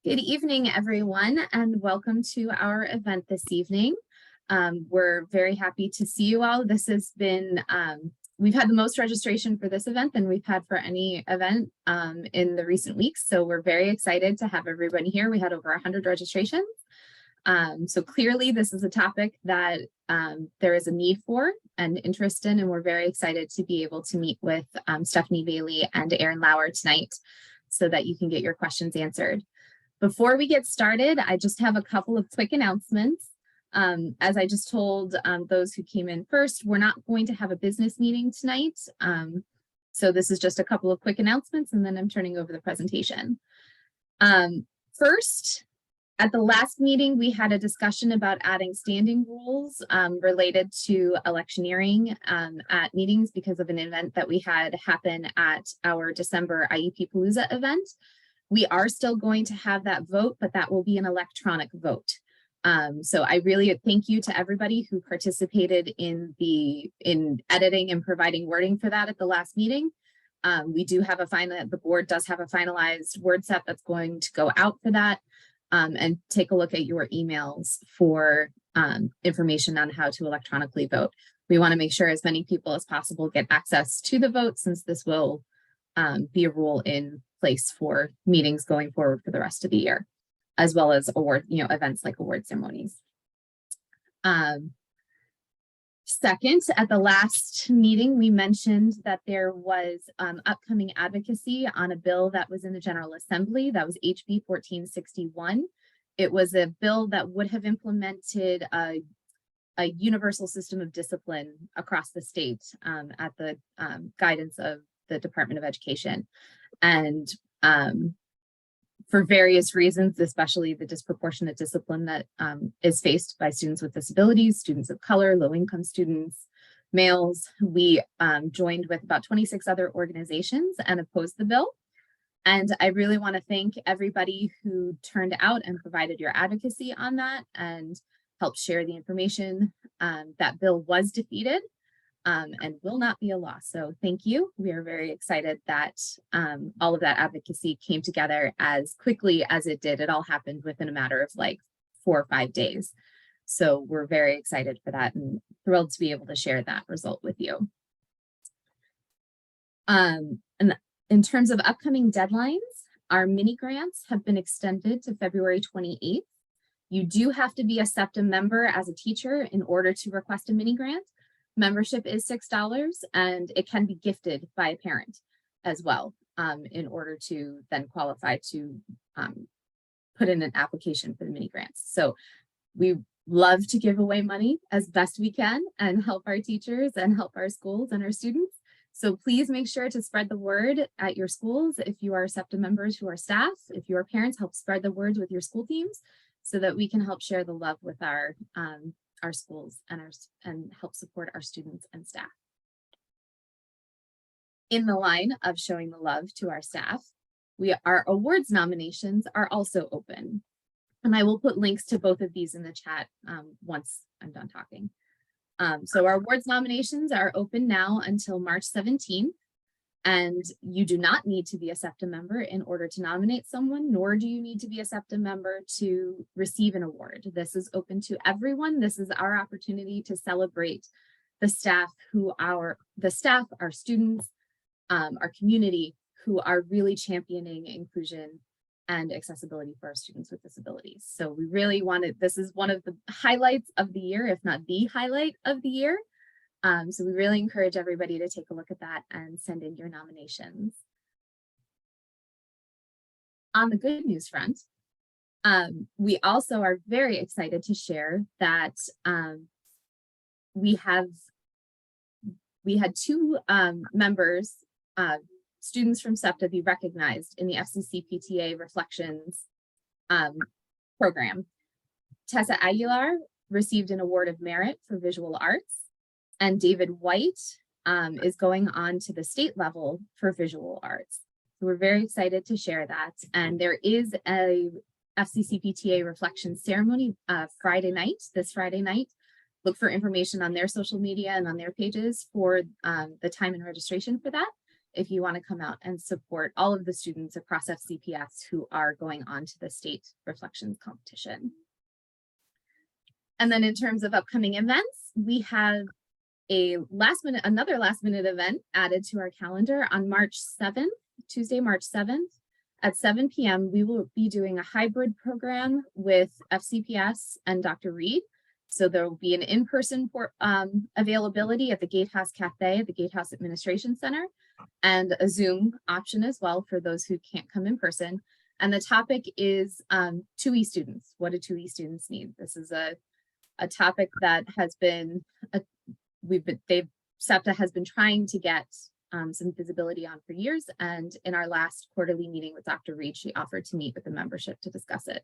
Good evening, everyone, and welcome to our event this evening. We're very happy to see you all. This has been, we've had the most registration for this event than we've had for any event in the recent weeks. So we're very excited to have everybody here. We had over 100 registrations. So clearly this is a topic that there is a need for and interest in, and we're very excited to be able to meet with Stephanie Bailey and Erin Lauer tonight so that you can get your questions answered. Before we get started, I just have a couple of quick announcements. As I just told those who came in first, we're not going to have a business meeting tonight. So this is just a couple of quick announcements, and then I'm turning over the presentation. First, at the last meeting, we had a discussion about adding standing rules related to electioneering at meetings because of an event that we had happen at our December IEP Palooza event. We are still going to have that vote, but that will be an electronic vote. So I really thank you to everybody who participated in editing and providing wording for that at the last meeting. We do have the board does have a finalized word set that's going to go out for that. And take a look at your emails for information on how to electronically vote. We want to make sure as many people as possible get access to the vote, since this will be a rule in place for meetings going forward for the rest of the year, as well as events like award ceremonies. Second, at the last meeting, we mentioned that there was upcoming advocacy on a bill that was in the General Assembly. That was HB 1461. It was a bill that would have implemented a universal system of discipline across the state at the guidance of the Department of Education. And for various reasons, especially the disproportionate discipline that is faced by students with disabilities, students of color, low-income students, males, we joined with about 26 other organizations and opposed the bill. And I really want to thank everybody who turned out and provided your advocacy on that and helped share the information. That bill was defeated and will not be a loss. So thank you. We are very excited that all of that advocacy came together as quickly as it did. It all happened within a matter of like 4 or 5 days. So we're very excited for that and thrilled to be able to share that result with you. And in terms of upcoming deadlines, our mini grants have been extended to February 28th. You do have to be a SEPTA member as a teacher in order to request a mini grant. Membership is $6 and it can be gifted by a parent as well in order to then qualify to put in an application for the mini grants. So we love to give away money as best we can and help our teachers and help our schools and our students. So please make sure to spread the word at your schools. If you are SEPTA members who are staff, if you are parents, help spread the word with your school teams so that we can help share the love with our schools and help support our students and staff. In the line of showing the love to our staff, our awards nominations are also open. And I will put links to both of these in the chat once I'm done talking. So our awards nominations are open now until March 17th. And you do not need to be a SEPTA member in order to nominate someone, nor do you need to be a SEPTA member to receive an award. This is open to everyone. This is our opportunity to celebrate the staff, our students, our community, who are really championing inclusion and accessibility for our students with disabilities. So we really this is one of the highlights of the year, if not the highlight of the year. So we really encourage everybody to take a look at that and send in your nominations. On the good news front, we also are very excited to share that we had 2 members, students from SEPTA, be recognized in the FCC PTA Reflections program. Tessa Aguilar received an award of merit for visual arts. And David White is going on to the state level for visual arts. So we're very excited to share that. And there is a FCC PTA reflection ceremony this Friday night. Look for information on their social media and on their pages for the time and registration for that. if you want to come out and support all of the students across FCPS who are going on to the state reflections competition. And then in terms of upcoming events, we have another last minute event added to our calendar on March 7th, Tuesday, March 7th at 7 p.m. We will be doing a hybrid program with FCPS and Dr. Reed. So there will be an in-person availability at the Gatehouse Cafe at the Gatehouse Administration Center, and a Zoom option as well for those who can't come in person. And the topic is 2E students. What do 2E students need? This is a topic that has been, SEPTA has been trying to get some visibility on for years. And in our last quarterly meeting with Dr. Reed, she offered to meet with the membership to discuss it.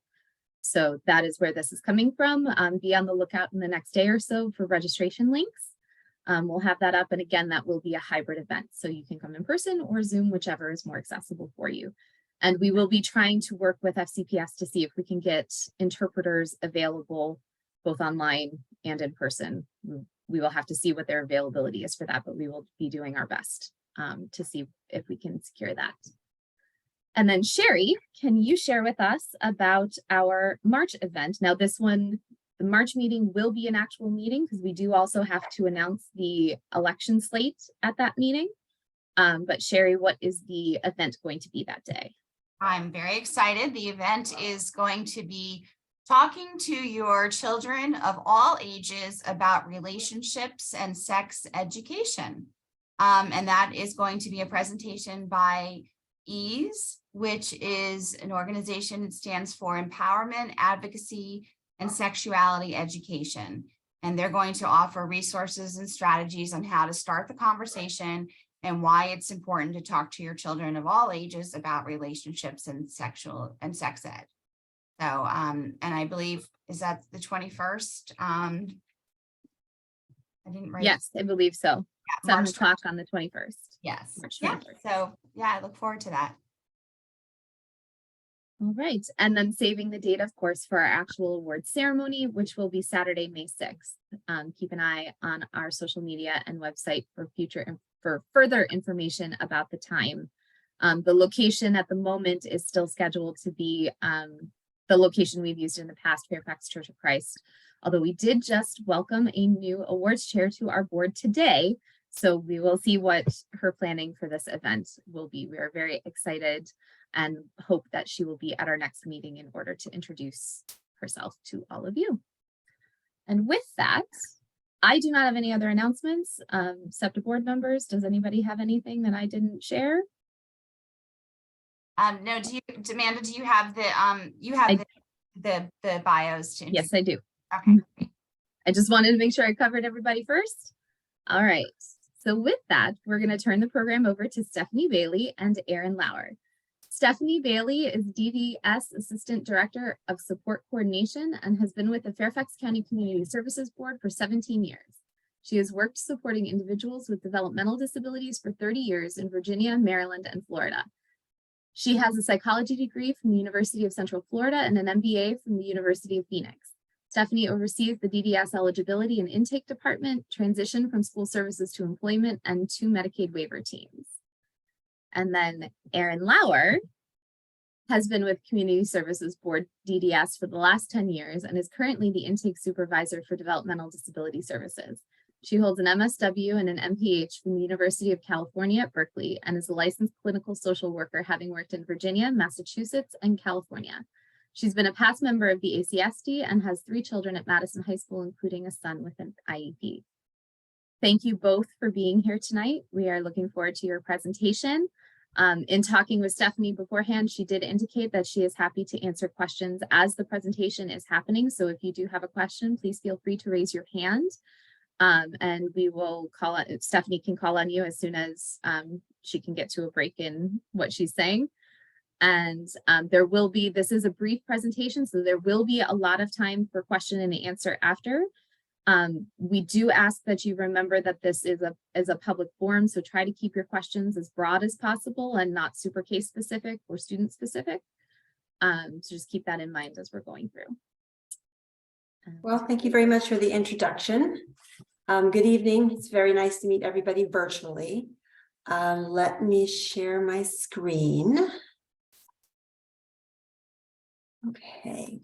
So that is where this is coming from. Be on the lookout in the next day or so for registration links. We'll have that up. And again, that will be a hybrid event. So you can come in person or Zoom, whichever is more accessible for you. And we will be trying to work with FCPS to see if we can get interpreters available both online and in person. We will have to see what their availability is for that, but we will be doing our best to see if we can secure that. And then Sherry, can you share with us about our March event? Now this one, the March meeting will be an actual meeting because we do also have to announce the election slate at that meeting. But Sherry, what is the event going to be that day? I'm very excited. The event is going to be talking to your children of all ages about relationships and sex education. And that is going to be a presentation by EASE, which is an organization that stands for Empowerment, Advocacy, and Sexuality Education. And they're going to offer resources and strategies on how to start the conversation and why it's important to talk to your children of all ages about relationships and sex ed. So, and I believe, is that the 21st? I didn't write. Yes, I believe so. Yeah, 7 o'clock on the 21st. Yes. March 21st. Yeah. So yeah, I look forward to that. All right. And then saving the date, of course, for our actual award ceremony, which will be Saturday, May 6th. Keep an eye on our social media and website for further information about the time. The location at the moment is still scheduled to be the location we've used in the past, Fairfax Church of Christ. Although we did just welcome a new awards chair to our board today. So we will see what her planning for this event will be. We are very excited and hope that she will be at our next meeting in order to introduce herself to all of you. And with that, I do not have any other announcements. SEPTA board members, does anybody have anything that I didn't share? No, Amanda, do you have the bios to? Yes, I do. Okay. I just wanted to make sure I covered everybody first. All right. So with that, we're going to turn the program over to Stephanie Bailey and Aaron Lauer. Stephanie Bailey is DDS Assistant Director of Support Coordination and has been with the Fairfax County Community Services Board for 17 years. She has worked supporting individuals with developmental disabilities for 30 years in Virginia, Maryland, and Florida. She has a psychology degree from the University of Central Florida and an MBA from the University of Phoenix. Stephanie oversees the DDS eligibility and intake department, transition from school services to employment, and 2 Medicaid waiver teams. And then Aaron Lauer has been with Community Services Board DDS for the last 10 years and is currently the intake supervisor for developmental disability services. She holds an MSW and an MPH from the University of California at Burley and is a licensed clinical social worker, having worked in Virginia, Massachusetts, and California. She's been a past member of the ACSD and has 3 children at Madison High School, including a son with an IEP. Thank you both for being here tonight. We are looking forward to your presentation. In talking with Stephanie beforehand, she did indicate that she is happy to answer questions as the presentation is happening. So if you do have a question, please feel free to raise your hand. And we will call on, Stephanie can call on you as soon as she can get to a break in what she's saying. And there will be, this is a brief presentation, so there will be a lot of time for question and answer after. We do ask that you remember that this is a public forum, so try to keep your questions as broad as possible and not super case specific or student specific. So just keep that in mind as we're going through. Well, thank you very much for the introduction. Good evening. It's very nice to meet everybody virtually. Let me share my screen. Okay.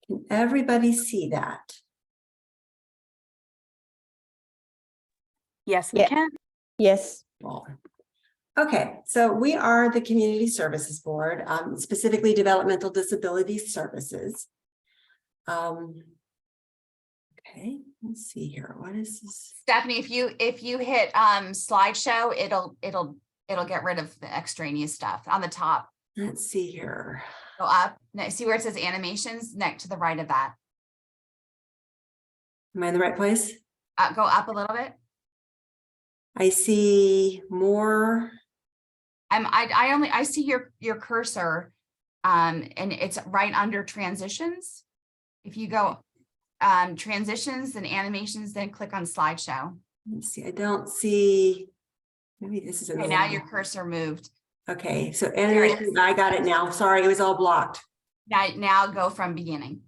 Can everybody see that? Yes, we Yeah. can. Yes. Okay, so we are the Community Services Board, specifically Developmental Disability Services. Okay, let's see here. What is this? Stephanie, if you hit slideshow, it'll get rid of the extraneous stuff on the top. Let's see here. Go up. Now, see where it says animations next to the right of that. Am I in the right place? Go up a little bit. I see more. I see your cursor, and it's right under transitions. If you go transitions and animations, then click on slideshow. Let's see. I don't see. Maybe this is Okay, now your cursor moved. Okay, so There it animation. is. I got it now. Sorry, it was all blocked. Now go from beginning.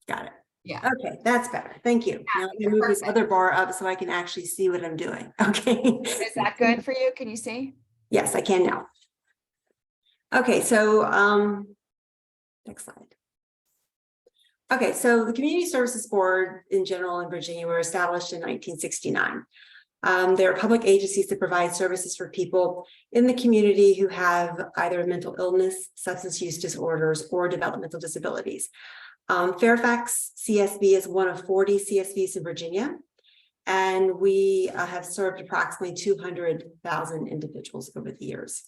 Got it. Yeah. Okay, that's better. Thank you. Yeah, Now let me move this perfect. other bar up so I can actually see what I'm doing. Okay. Is that good for you? Can you see? Yes, I can now. Okay, so next slide. Okay, so the Community Services Board in general in Virginia were established in 1969. They're public agencies that provide services for people in the community who have either mental illness, substance use disorders, or developmental disabilities. Fairfax CSB is one of 40 CSBs in Virginia, and we have served approximately 200,000 individuals over the years.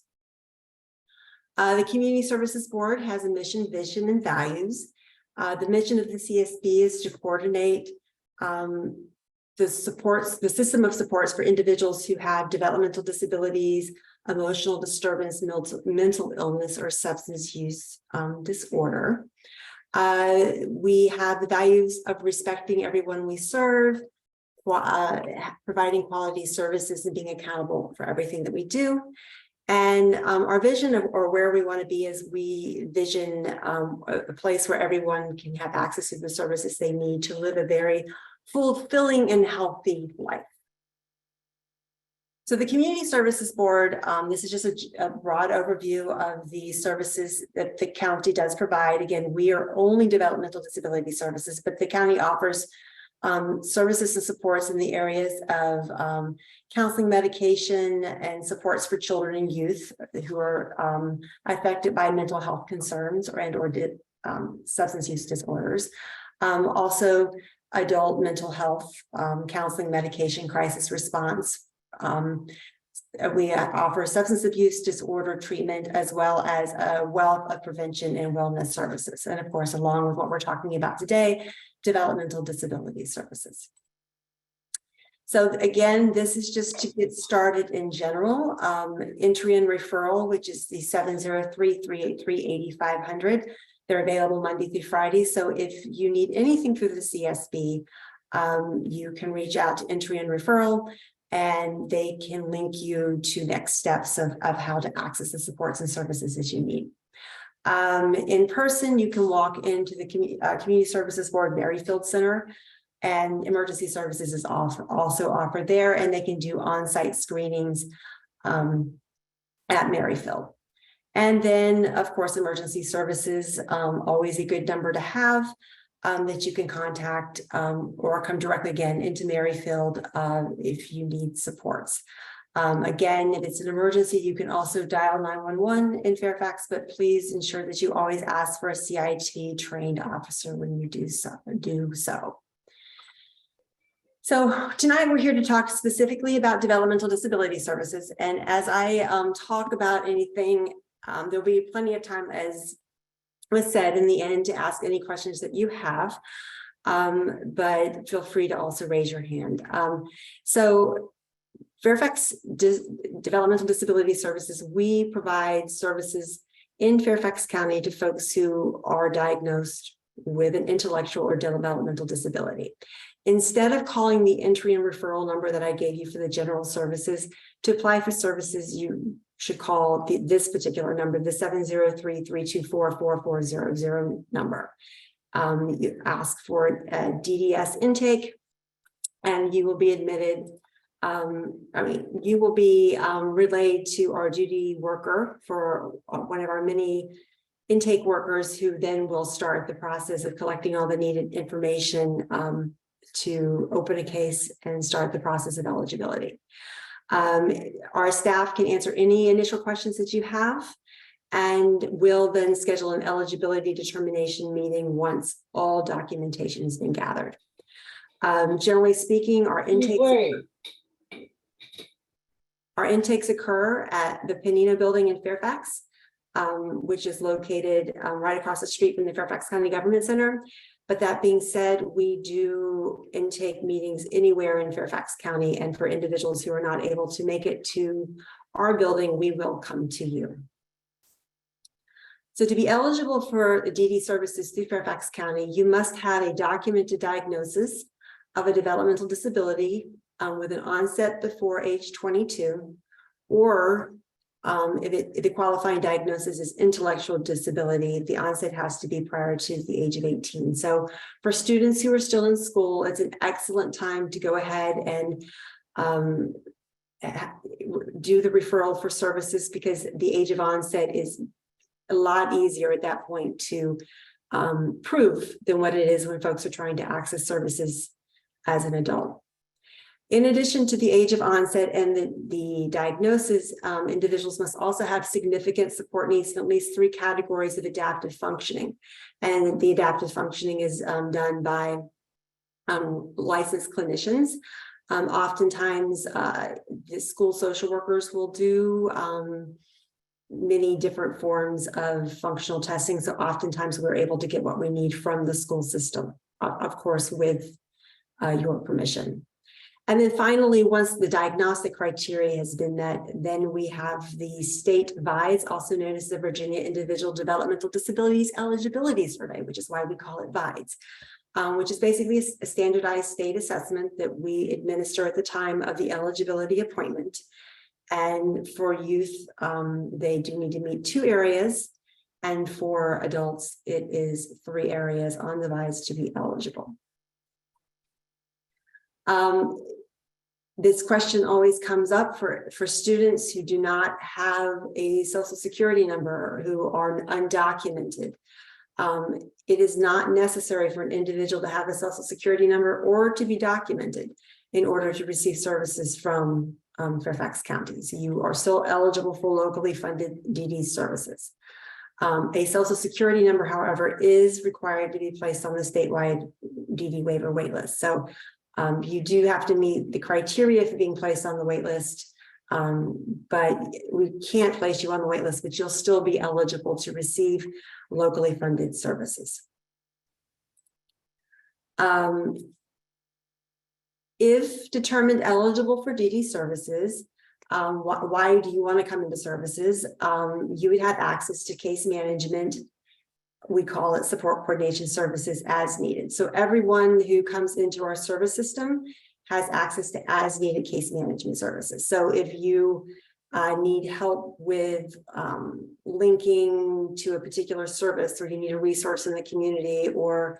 The Community Services Board has a mission, vision, and values. The mission of the CSB is to coordinate the system of supports for individuals who have developmental disabilities, emotional disturbance, mental illness, or substance use disorder. We have the values of respecting everyone we serve, providing quality services, and being accountable for everything that we do. And our vision or where we want to be is we vision a place where everyone can have access to the services they need to live a very fulfilling and healthy life. So the Community Services Board, this is just a broad overview of the services that the county does provide. Again, we are only developmental disability services, but the county offers services and supports in the areas of counseling, medication, and supports for children and youth who are affected by mental health concerns or substance use disorders. Also, adult mental health, counseling, medication, crisis response. We offer substance abuse disorder treatment, as well as a wealth of prevention and wellness services. And of course, along with what we're talking about today, developmental disability services. So again, this is just to get started in general. Entry and referral, which is the 703-383-8500. They're available Monday through Friday. So if you need anything through the CSB, you can reach out to Entry and Referral, and they can link you to next steps of how to access the supports and services that you need. In person, you can walk into the Community Services Board Merrifield Center, and emergency services is also offered there, and they can do on-site screenings at Merrifield. And then, of course, emergency services, always a good number to have that you can contact or come directly again into Merrifield if you need supports. Again, if it's an emergency, you can also dial 911 in Fairfax, but please ensure that you always ask for a CIT trained officer when you do so. So tonight we're here to talk specifically about developmental disability services. And as I talk about anything, there'll be plenty of time, as was said, in the end to ask any questions that you have, but feel free to also raise your hand. So Fairfax Developmental Disability Services, we provide services in Fairfax County to folks who are diagnosed with an intellectual or developmental disability. Instead of calling the entry and referral number that I gave you for the general services, to apply for services, you should call this particular number, the 703-324-4400 number. You ask for a DDS intake, and you will be admitted You will be relayed to our duty worker for one of our many intake workers who then will start the process of collecting all the needed information to open a case and start the process of eligibility. Our staff can answer any initial questions that you have, and will then schedule an eligibility determination meeting once all documentation has been gathered. Generally speaking, our intakes occur at the Panino building in Fairfax, which is located right across the street from the Fairfax County Government Center. But that being said, we do intake meetings anywhere in Fairfax County, and for individuals who are not able to make it to our building, we will come to you. So to be eligible for the DD services through Fairfax County, you must have a documented diagnosis of a developmental disability with an onset before age 22, or if the qualifying diagnosis is intellectual disability, the onset has to be prior to the age of 18. So for students who are still in school, it's an excellent time to go ahead and do the referral for services, because the age of onset is a lot easier at that point to prove than what it is when folks are trying to access services as an adult. In addition to the age of onset and the diagnosis, individuals must also have significant support needs in at least 3 categories of adaptive functioning. And the adaptive functioning is done by licensed clinicians. Oftentimes, the school social workers will do many different forms of functional testing. So oftentimes we're able to get what we need from the school system, of course, with your permission. And then finally, once the diagnostic criteria has been met, then we have the state VIDES, also known as the Virginia Individual Developmental Disabilities Eligibility Survey, which is why we call it VIDES, which is basically a standardized state assessment that we administer at the time of the eligibility appointment. And for youth, they do need to meet 2 areas. And for adults, it is 3 areas on the VIDES to be eligible. This question always comes up for students who do not have a social security number, who are undocumented. It is not necessary for an individual to have a social security number or to be documented in order to receive services from Fairfax County. So you are still eligible for locally funded DD services. A social security number, however, is required to be placed on the statewide DD waiver waitlist. So you do have to meet the criteria for being placed on the wait list, but we can't place you on the wait list, but you'll still be eligible to receive locally funded services. If determined eligible for DD services, why do you want to come into services? You would have access to case management. We call it support coordination services as needed. So everyone who comes into our service system has access to as needed case management services. So if you need help with linking to a particular service, or you need a resource in the community, or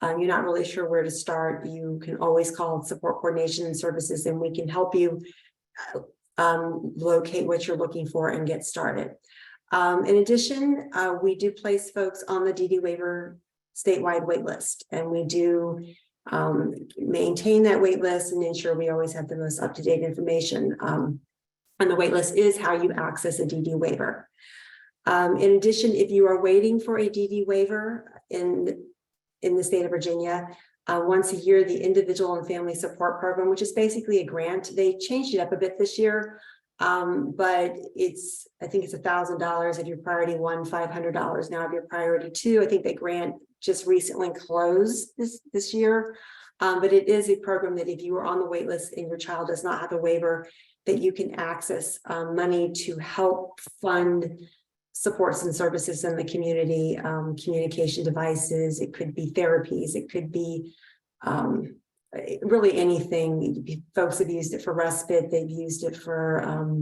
you're not really sure where to start, you can always call support coordination services, and we can help you locate what you're looking for and get started. In addition, we do place folks on the DD waiver statewide wait list, and we do maintain that wait list and ensure we always have the most up-to-date information. And the wait list is how you access a DD waiver. In addition, if you are waiting for a DD waiver in the state of Virginia, once a year, the Individual and Family Support Program, which is basically a grant, they changed it up a bit this year. But I think it's $1,000 if you're priority 1, $500 now if you're priority 2. I think the grant just recently closed this year. But it is a program that if you are on the wait list and your child does not have a waiver, that you can access money to help fund supports and services in the community, communication devices. It could be therapies. It could be really anything. Folks have used it for respite. They've used it for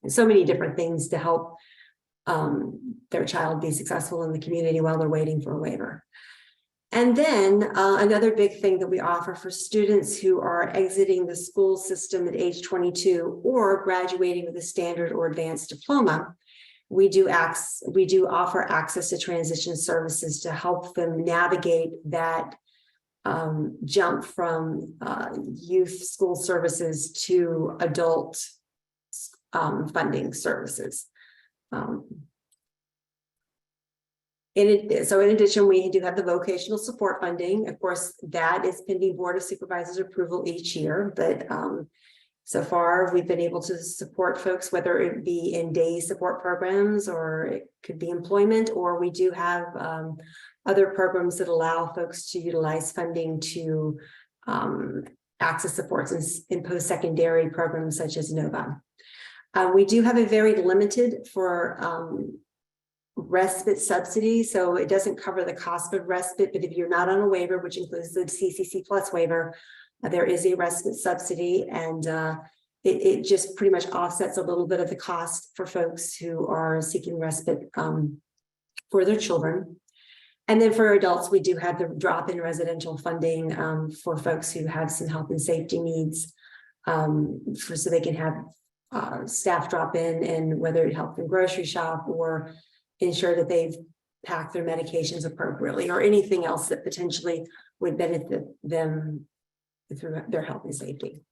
so many different things to help their child be successful in the community while they're waiting for a waiver. And then another big thing that we offer for students who are exiting the school system at age 22 or graduating with a standard or advanced diploma, we do offer access to transition services to help them navigate that jump from youth school services to adult funding services. In addition, we do have the vocational support funding. Of course, that is pending Board of Supervisors approval each year, but so far we've been able to support folks, whether it be in day support programs or it could be employment, or we do have other programs that allow folks to utilize funding to access supports in post-secondary programs such as NOVA. We do have a very limited for respite subsidy, so it doesn't cover the cost of respite, but if you're not on a waiver, which includes the CCC plus waiver, there is a respite subsidy, and it just pretty much offsets a little bit of the cost for folks who are seeking respite for their children. And then for adults, we do have the drop-in residential funding for folks who have some health and safety needs, so they can have staff drop in, and whether it help them grocery shop or ensure that they've packed their medications appropriately, or anything else that potentially would benefit them through their health and safety.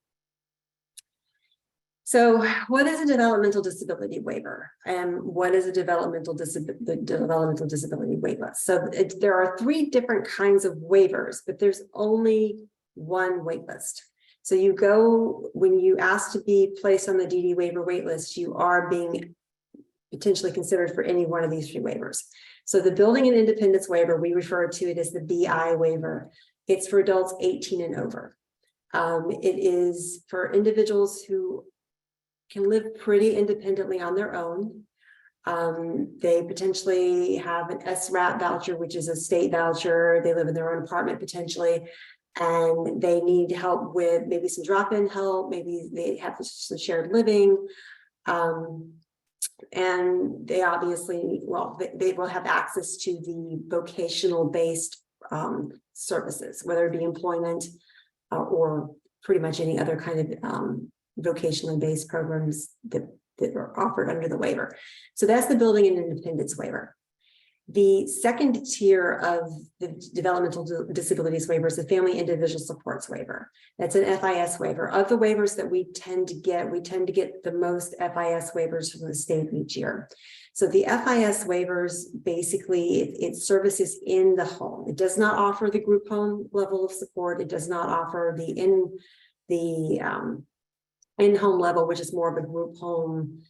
So what is a developmental disability waiver, and what is a developmental disability wait list? So there are 3 different kinds of waivers, but there's only one wait list. So you go, when you ask to be placed on the DD waiver wait list, you are being potentially considered for any one of these 3 waivers. So the Building and Independence waiver, we refer to it as the BI waiver. It's for adults 18 and over. It is for individuals who can live pretty independently on their own. They potentially have an SRAP voucher, which is a state voucher. They live in their own apartment potentially, and they need help with maybe some drop-in help. Maybe they have some shared living. And they obviously, well, they will have access to the vocational based services, whether it be employment or pretty much any other kind of vocationally based programs that are offered under the waiver. So that's the Building and Independence waiver. The second tier of the developmental disabilities waiver is the Family Individual Supports waiver. That's an FIS waiver. Of the waivers that we tend to get the most FIS waivers from the state each year. So the FIS waivers, basically it services in the home. It does not offer the group home level of support. It does not offer the in-home level, which is more of a group home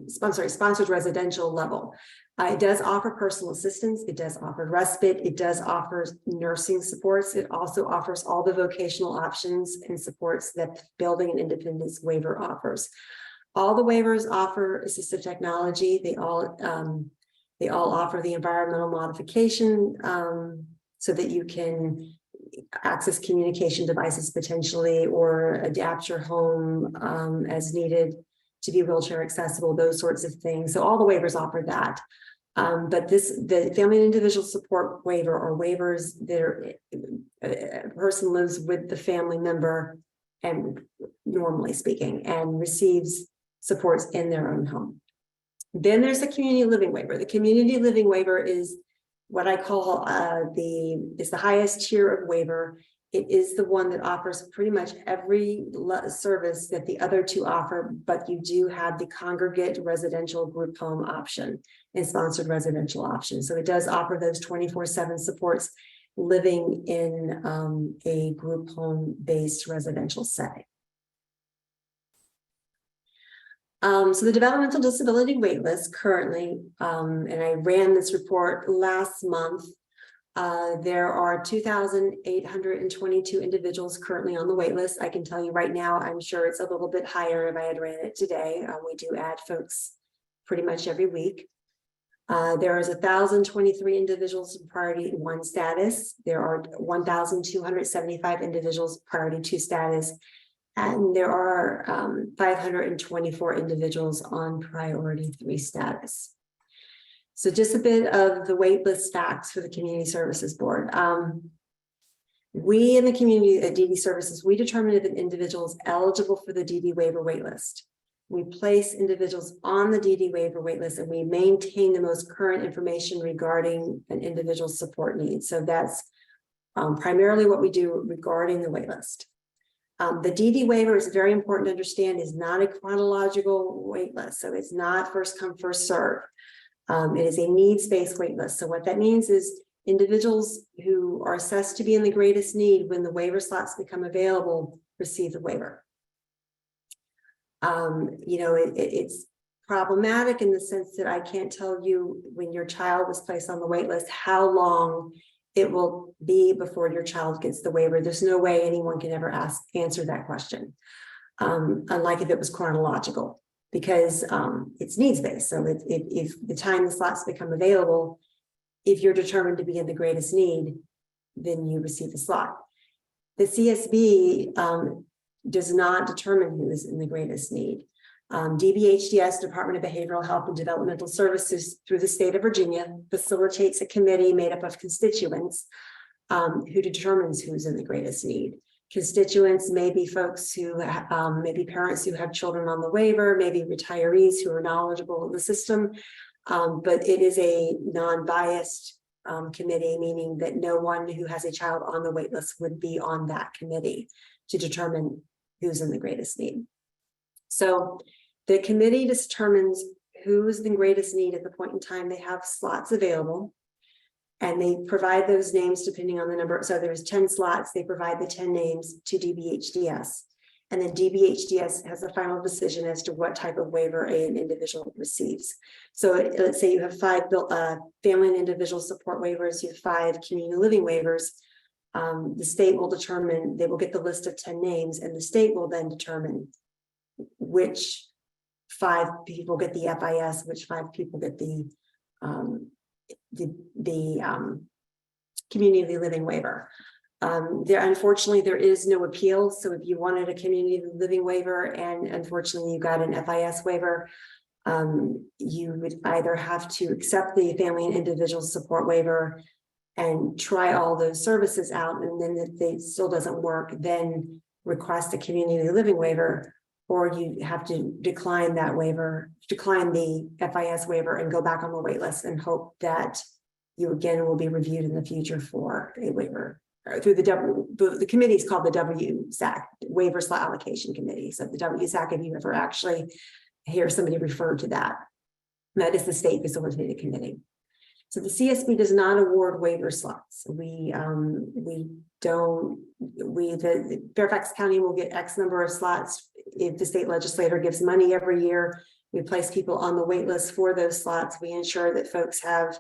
sponsored residential level. It does offer personal assistance. It does offer respite. It does offer nursing supports. It also offers all the vocational options and supports that Building and Independence waiver offers. All the waivers offer assistive technology. They all offer the environmental modification so that you can access communication devices potentially, or adapt your home as needed to be wheelchair accessible, those sorts of things. So all the waivers offer that. But the Family and Individual Support waiver, or waivers that a person lives with the family member, and normally speaking, and receives supports in their own home. Then there's the community living waiver. The community living waiver is what I call is the highest tier of waiver. It is the one that offers pretty much every service that the other 2 offer, but you do have the congregate residential group home option and sponsored residential option. So it does offer those 24/7 supports living in a group home based residential setting. So the developmental disability waitlist currently, and I ran this report last month, there are 2,822 individuals currently on the waitlist. I can tell you right now, I'm sure it's a little bit higher if I had ran it today. We do add folks pretty much every week. There is 1,023 individuals in priority 1 status. There are 1,275 individuals priority 2 status. And there are 524 individuals on priority 3 status. So just a bit of the waitlist facts for the Community Services Board. We in the community at DD Services, we determine if an individual is eligible for the DD waiver waitlist. We place individuals on the DD waiver waitlist, and we maintain the most current information regarding an individual's support needs. So that's primarily what we do regarding the waitlist. The DD waiver is very important to understand, is not a chronological waitlist. So it's not first come, first serve. It is a needs-based waitlist. So what that means is individuals who are assessed to be in the greatest need when the waiver slots become available receive the waiver. It's problematic in the sense that I can't tell you when your child was placed on the wait list how long it will be before your child gets the waiver. There's no way anyone can ever answer that question, unlike if it was chronological, because it's needs-based. So if the time the slots become available, if you're determined to be in the greatest need, then you receive the slot. The CSB does not determine who is in the greatest need. DBHDS, Department of Behavioral Health and Developmental Services, through the state of Virginia, facilitates a committee made up of constituents who determines who's in the greatest need. Constituents may be folks who, maybe parents who have children on the waiver, maybe retirees who are knowledgeable of the system, but it is a non-biased committee, meaning that no one who has a child on the wait list would be on that committee to determine who's in the greatest need. So the committee determines who is the greatest need at the point in time they have slots available, and they provide those names depending on the number. So there's 10 slots, they provide the 10 names to DBHDS, and then DBHDS has a final decision as to what type of waiver an individual receives. So let's say you have 5 family and individual support waivers, you have 5 community living waivers. The state will determine, they will get the list of 10 names, and the state will then determine which 5 people get the FIS, which 5 people get the community living waiver. Unfortunately, there is no appeal. So if you wanted a community living waiver and unfortunately you got an FIS waiver, you would either have to accept the family and individual support waiver and try all those services out, and then if it still doesn't work, then request a community living waiver, or you have to decline that waiver, decline the FIS waiver and go back on the wait list and hope that you again will be reviewed in the future for a waiver. Through the committee is called the WSAC, Waiver Slot Allocation Committee. So the WSAC, if you ever actually hear somebody refer to that, that is the state facilitated committee. So the CSB does not award waiver slots. The Fairfax County will get X number of slots if the state legislator gives money every year. We place people on the wait list for those slots. We ensure that folks have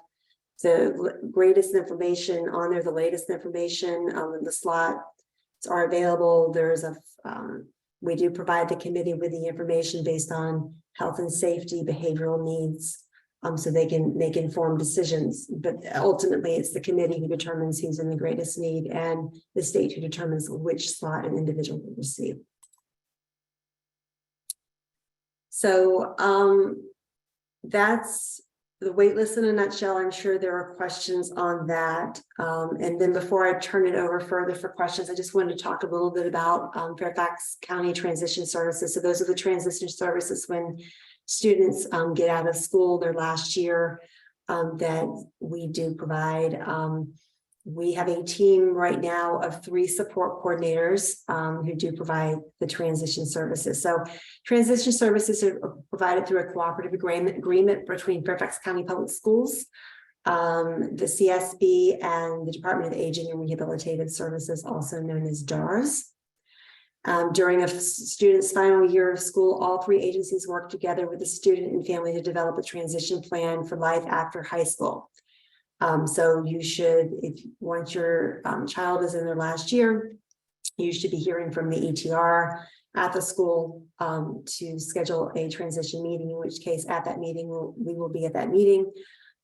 the greatest information on there, the latest information. The slots are available. We do provide the committee with the information based on health and safety, behavioral needs, so they can make informed decisions. But ultimately, it's the committee who determines who's in the greatest need, and the state who determines which slot an individual will receive. So that's the wait list in a nutshell. I'm sure there are questions on that. And then before I turn it over further for questions, I just wanted to talk a little bit about Fairfax County Transition Services. So those are the transition services when students get out of school their last year that we do provide. We have a team right now of 3 support coordinators who do provide the transition services. So transition services are provided through a cooperative agreement between Fairfax County Public Schools, the CSB, and the Department of Aging and Rehabilitative Services, also known as DARS. During a student's final year of school, all 3 agencies work together with the student and family to develop a transition plan for life after high school. So you should, once your child is in their last year, you should be hearing from the ETR at the school to schedule a transition meeting, in which case at that meeting, we will be at that meeting.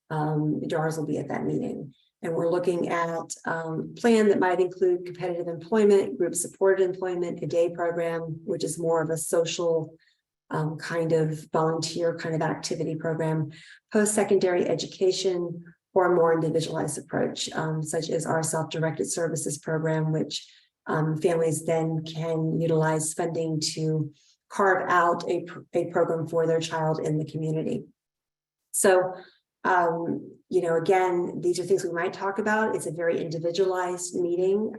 DARS will be at that meeting. And we're looking at a plan that might include competitive employment, group supported employment, a day program, which is more of a social kind of volunteer kind of activity program, post-secondary education, or a more individualized approach, such as our self-directed services program, which families then can utilize funding to carve out a program for their child in the community. So, you know, again, these are things we might talk about. It's a very individualized meeting.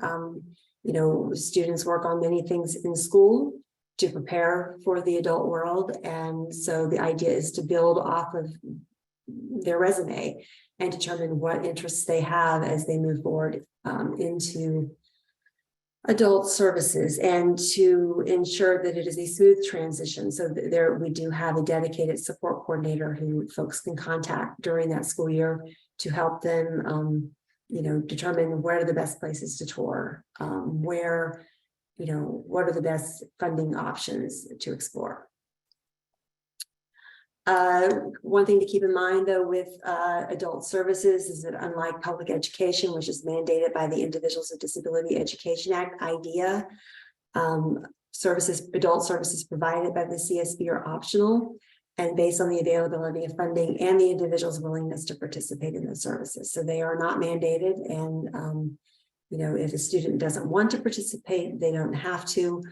You know, students work on many things in school to prepare for the adult world. And so the idea is to build off of their resume and determine what interests they have as they move forward into adult services, and to ensure that it is a smooth transition. So there we do have a dedicated support coordinator who folks can contact during that school year to help them, you know, determine where are the best places to tour, where, you know, what are the best funding options to explore. One thing to keep in mind, though, with adult services is that unlike public education, which is mandated by the Individuals with Disability Education Act, IDEA, adult services provided by the CSB are optional and based on the availability of funding and the individual's willingness to participate in those services. So they are not mandated, and you know, if a student doesn't want to participate, they don't have to.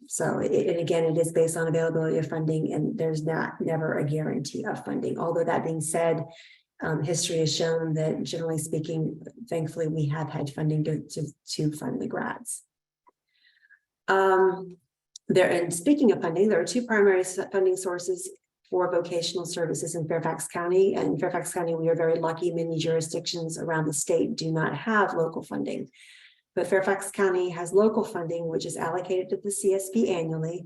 So again, it is based on availability of funding, and there's never a guarantee of funding. Although that being said, history has shown that generally speaking, thankfully, we have had funding to fund the grads. And speaking of funding, there are two primary funding sources for vocational services in Fairfax County. And in Fairfax County, we are very lucky. Many jurisdictions around the state do not have local funding. But Fairfax County has local funding, which is allocated to the CSB annually.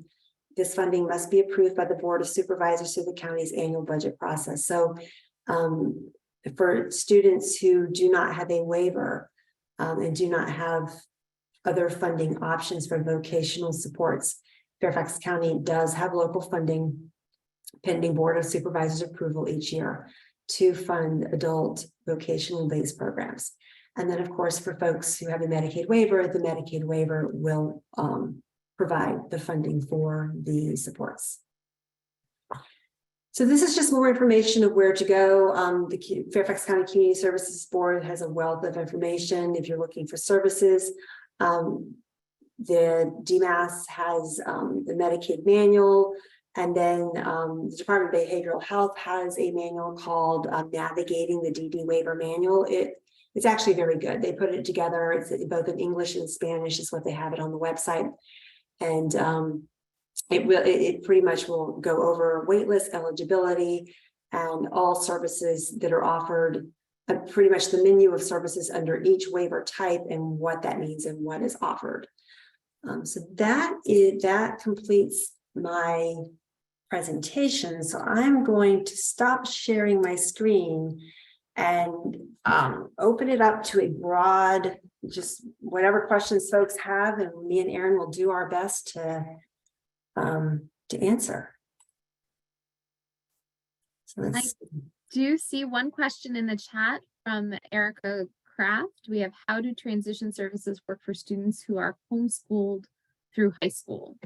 This funding must be approved by the Board of Supervisors through the county's annual budget process. So for students who do not have a waiver and do not have other funding options for vocational supports, Fairfax County does have local funding pending Board of Supervisors approval each year to fund adult vocational-based programs. And then, of course, for folks who have a Medicaid waiver, the Medicaid waiver will provide the funding for the supports. So this is just more information of where to go. The Fairfax County Community Services Board has a wealth of information if you're looking for services. The DMAS has the Medicaid manual, and then the Department of Behavioral Health has a manual called Navigating the DD Waiver Manual. It's actually very good. They put it together. It's both in English and Spanish is what they have it on the website. And it pretty much will go over waitlist eligibility and all services that are offered, pretty much the menu of services under each waiver type and what that means and what is offered. So that completes my presentation. So I'm going to stop sharing my screen and open it up to a broad, just whatever questions folks have, and me and Erin will do our best to answer. So let's do see one question in the chat from Erica Kraft. We have, how do transition services work for students who are homeschooled through high school?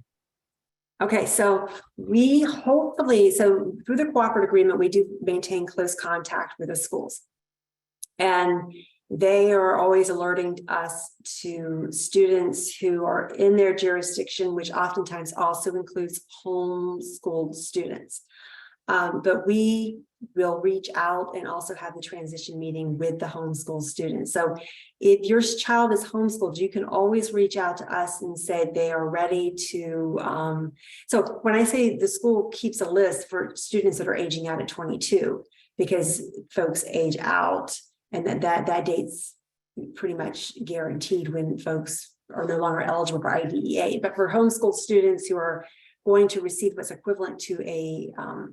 Okay, so we hopefully, so through the cooperative agreement, we do maintain close contact with the schools. And they are always alerting us to students who are in their jurisdiction, which oftentimes also includes homeschooled students. But we will reach out and also have the transition meeting with the homeschool students. So if your child is homeschooled, you can always reach out to us and say they are ready to. So when I say the school keeps a list for students that are aging out at 22, because folks age out, and that date's pretty much guaranteed when folks are no longer eligible for IDEA. But for homeschool students who are going to receive what's equivalent to a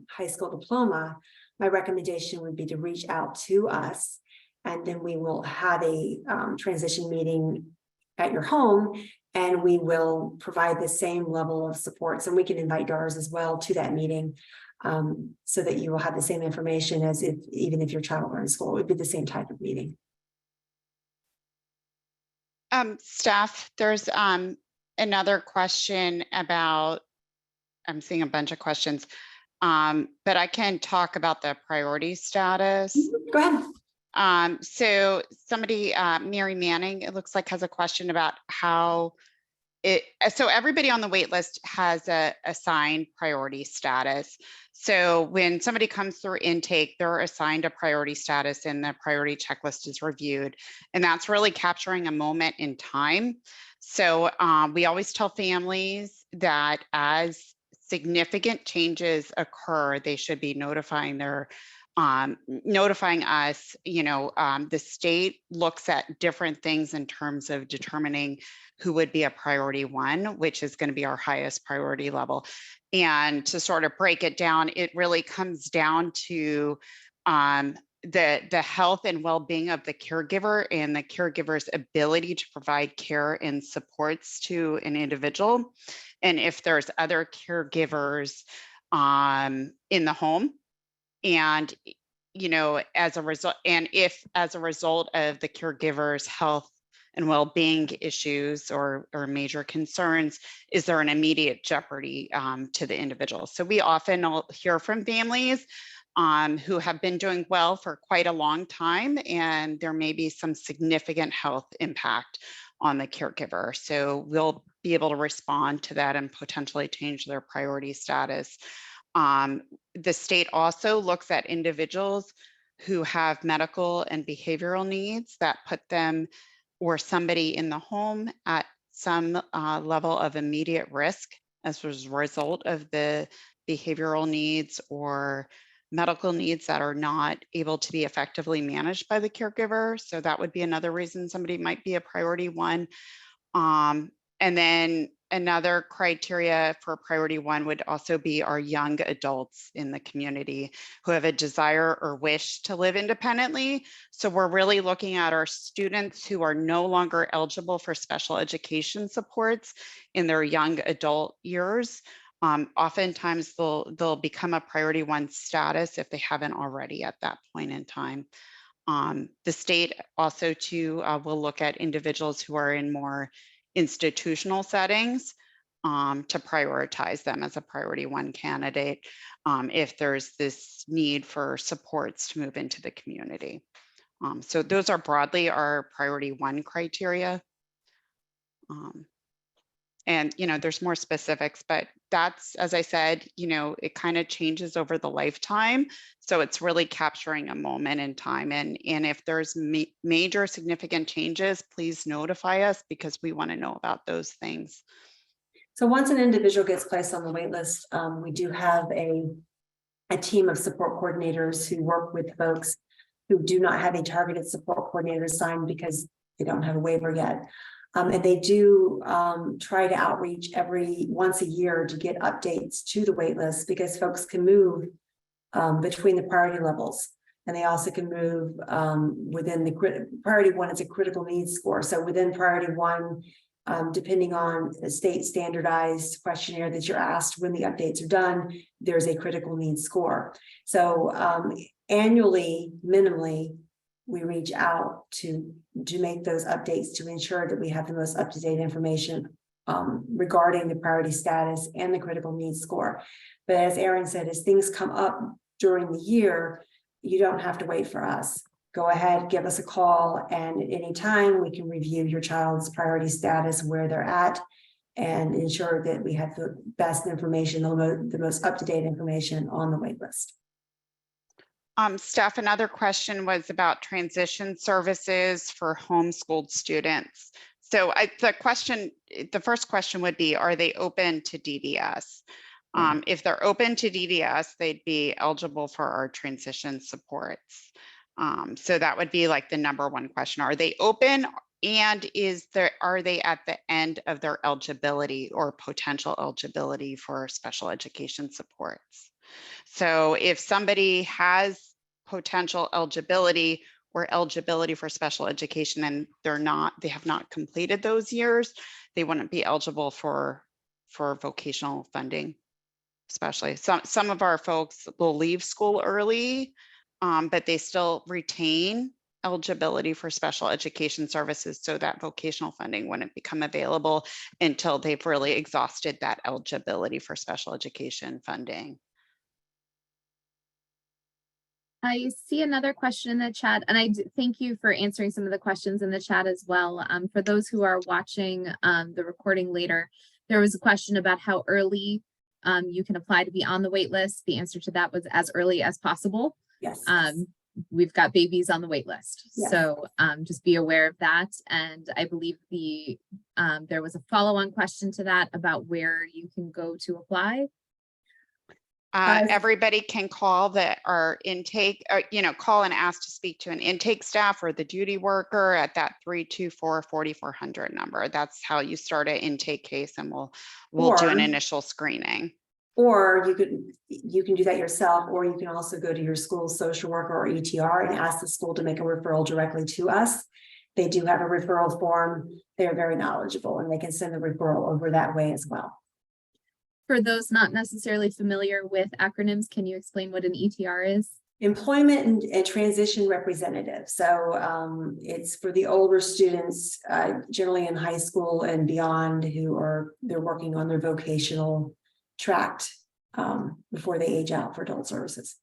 high school diploma, my recommendation would be to reach out to us, and then we will have a transition meeting at your home, and we will provide the same level of supports, and we can invite DARS as well to that meeting, so that you will have the same information as even if your child were in school. It would be the same type of meeting. Staff, there's another question about I'm seeing a bunch of questions, but I can talk about the priority status. Go ahead. So somebody, Mary Manning, it looks like, has a question about how so everybody on the wait list has a assigned priority status. So when somebody comes through intake, they're assigned a priority status and the priority checklist is reviewed. And that's really capturing a moment in time. So we always tell families that as significant changes occur, they should be notifying notifying us. The state looks at different things in terms of determining who would be a priority one, which is going to be our highest priority level. And to sort of break it down, it really comes down to the health and well-being of the caregiver and the caregiver's ability to provide care and supports to an individual. And if there's other caregivers in the home, and as a result, and if as a result of the caregiver's health and well-being issues or major concerns, is there an immediate jeopardy to the individual? So we often hear from families who have been doing well for quite a long time, and there may be some significant health impact on the caregiver. So we'll be able to respond to that and potentially change their priority status. The state also looks at individuals who have medical and behavioral needs that put them or somebody in the home at some level of immediate risk as a result of the behavioral needs or medical needs that are not able to be effectively managed by the caregiver. So that would be another reason somebody might be a priority one. And then another criteria for priority one would also be our young adults in the community who have a desire or wish to live independently. So we're really looking at our students who are no longer eligible for special education supports in their young adult years. Oftentimes they'll become a priority one status if they haven't already at that point in time. The state also too will look at individuals who are in more institutional settings to prioritize them as a priority one candidate if there's this need for supports to move into the community. So those are broadly our priority one criteria. And there's more specifics, but that's, as I said, it kind of changes over the lifetime. So it's really capturing a moment in time. And if there's major significant changes, please notify us because we want to know about those things. So once an individual gets placed on the wait list, we do have a team of support coordinators who work with folks who do not have a targeted support coordinator assigned because they don't have a waiver yet. And they do try to outreach once a year to get updates to the wait list because folks can move between the priority levels. And they also can move within the priority one. It's a critical needs score. So within priority one, depending on the state standardized questionnaire that you're asked when the updates are done, there's a critical needs score. So annually, minimally, we reach out to make those updates to ensure that we have the most up-to-date information regarding the priority status and the critical needs score. But as Erin said, as things come up during the year, you don't have to wait for us. Go ahead, give us a call, and at any time we can review your child's priority status, where they're at, and ensure that we have the best information, the most up-to-date information on the wait list. Steph, another question was about transition services for homeschooled students. So the first question would be, are they open to DDS? If they're open to DDS, they'd be eligible for our transition supports. So that would be like the number one question. Are they open, and are they at the end of their eligibility or potential eligibility for special education supports? So if somebody has potential eligibility or eligibility for special education and they have not completed those years, they wouldn't be eligible for vocational funding. Especially some of our folks will leave school early, but they still retain eligibility for special education services, so that vocational funding wouldn't become available until they've really exhausted that eligibility for special education funding. I see another question in the chat, and thank you for answering some of the questions in the chat as well. For those who are watching the recording later, there was a question about how early you can apply to be on the wait list. The answer to that was as early as possible. Yes. We've got babies on the wait list, Yes. so just be aware of that. And I believe there was a follow-on question to that about where you can go to apply. Everybody can call our intake, or, call and ask to speak to an intake staff or the duty worker at that 324-4400 number. That's how you start an intake case, and we'll do an initial screening. Or you can do that yourself, or you can also go to your school social worker or ETR and ask the school to make a referral directly to us. They do have a referral form. They're very knowledgeable, and they can send the referral over that way as well. For those not necessarily familiar with acronyms, can you explain what an ETR is? Employment and transition representative. So it's for the older students, generally in high school and beyond, they're working on their vocational tract before they age out for adult services.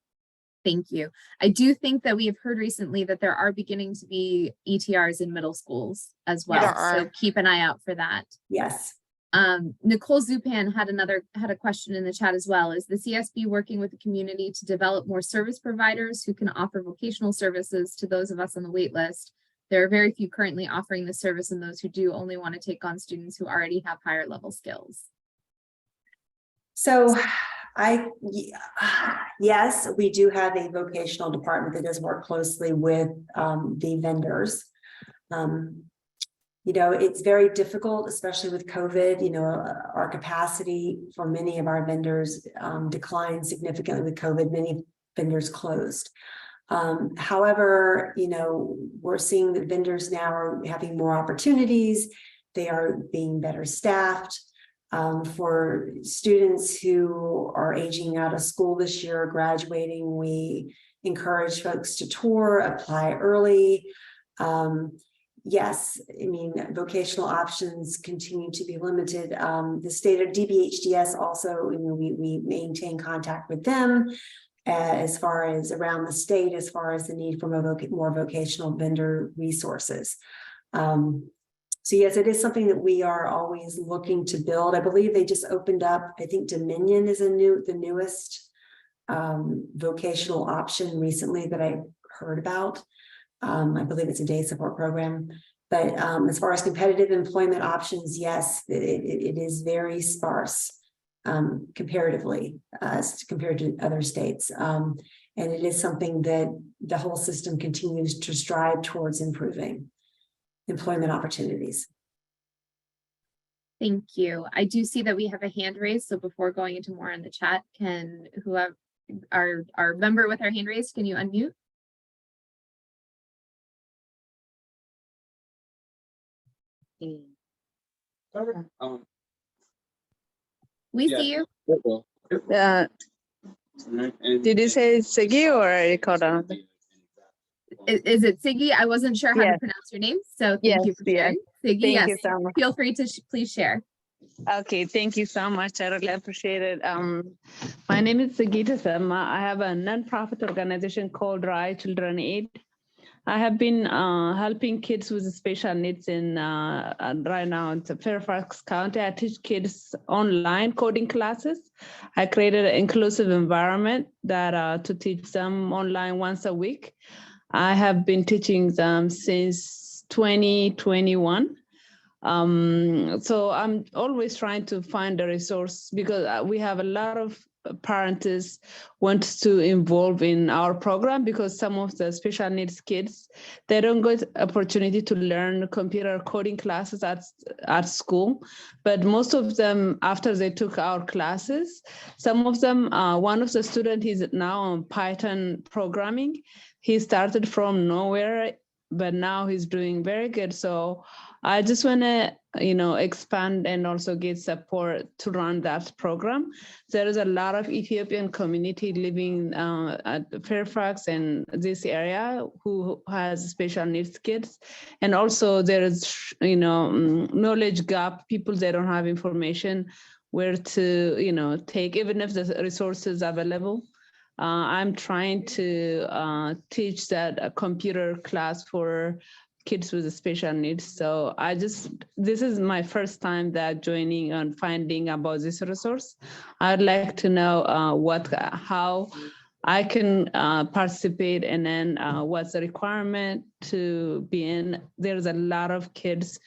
Thank you. I do think that we have heard recently that there are beginning to be ETRs in middle schools as well. There so keep an eye out for that. Yes. Nicole Zupan had a question in the chat as well. Is the CSB working with the community to develop more service providers who can offer vocational services to those of us on the wait list? There are very few currently offering the service, and those who do only want to take on students who already have higher level skills. So yes, we do have a vocational department that does work closely with the vendors. It's very difficult, especially with COVID. Our capacity for many of our vendors declined significantly with COVID. Many vendors closed. However, we're seeing that vendors now are having more opportunities. They are being better staffed. For students who are aging out of school this year, graduating, we encourage folks to tour, apply early. Yes, vocational options continue to be limited. The state of DBHDS also, we maintain contact with them as far as around the state, as far as the need for more vocational vendor resources. So yes, it is something that we are always looking to build. I believe they just opened up, I think Dominion is the newest vocational option recently that I heard about. I believe it's a day support program. But as far as competitive employment options, yes, it is very sparse comparatively as compared to other states. And it is something that the whole system continues to strive towards improving employment opportunities. Thank you. I do see that we have a hand raised. So before going into more in the chat, can whoever our member with our hand raised, can you unmute? We see you. Did you say Siggy or Ricotta? Is it Siggy? I wasn't sure how to pronounce your name, so thank you for sharing. Siggy, Thank you so much. Feel free to please share. Okay, thank you so much. I really appreciate it. My name is Sigita Sharma. I have a nonprofit organization called Rai Children Aid. I have been helping kids with special needs in right now in Fairfax County. I teach kids online coding classes. I created an inclusive environment that to teach them online once a week. I have been teaching them since 2021. So I'm always trying to find a resource because we have a lot of parents want to involve in our program because some of the special needs kids, they don't get opportunity to learn computer coding classes at school. But most of them, after they took our classes, some of them, one of the students is now on Python programming. He started from nowhere but now he's doing very good. So I just want to, expand and also get support to run that program. There is a lot of Ethiopian community living at Fairfax and this area who has special needs kids. And also there is, knowledge gap, people, they don't have information where to, take, even if the resources available. I'm trying to teach that a computer class for kids with special needs. So this is my first time that joining and finding about this resource. I'd like to know how I can participate, and then what's the requirement to be in. There's a lot of kids,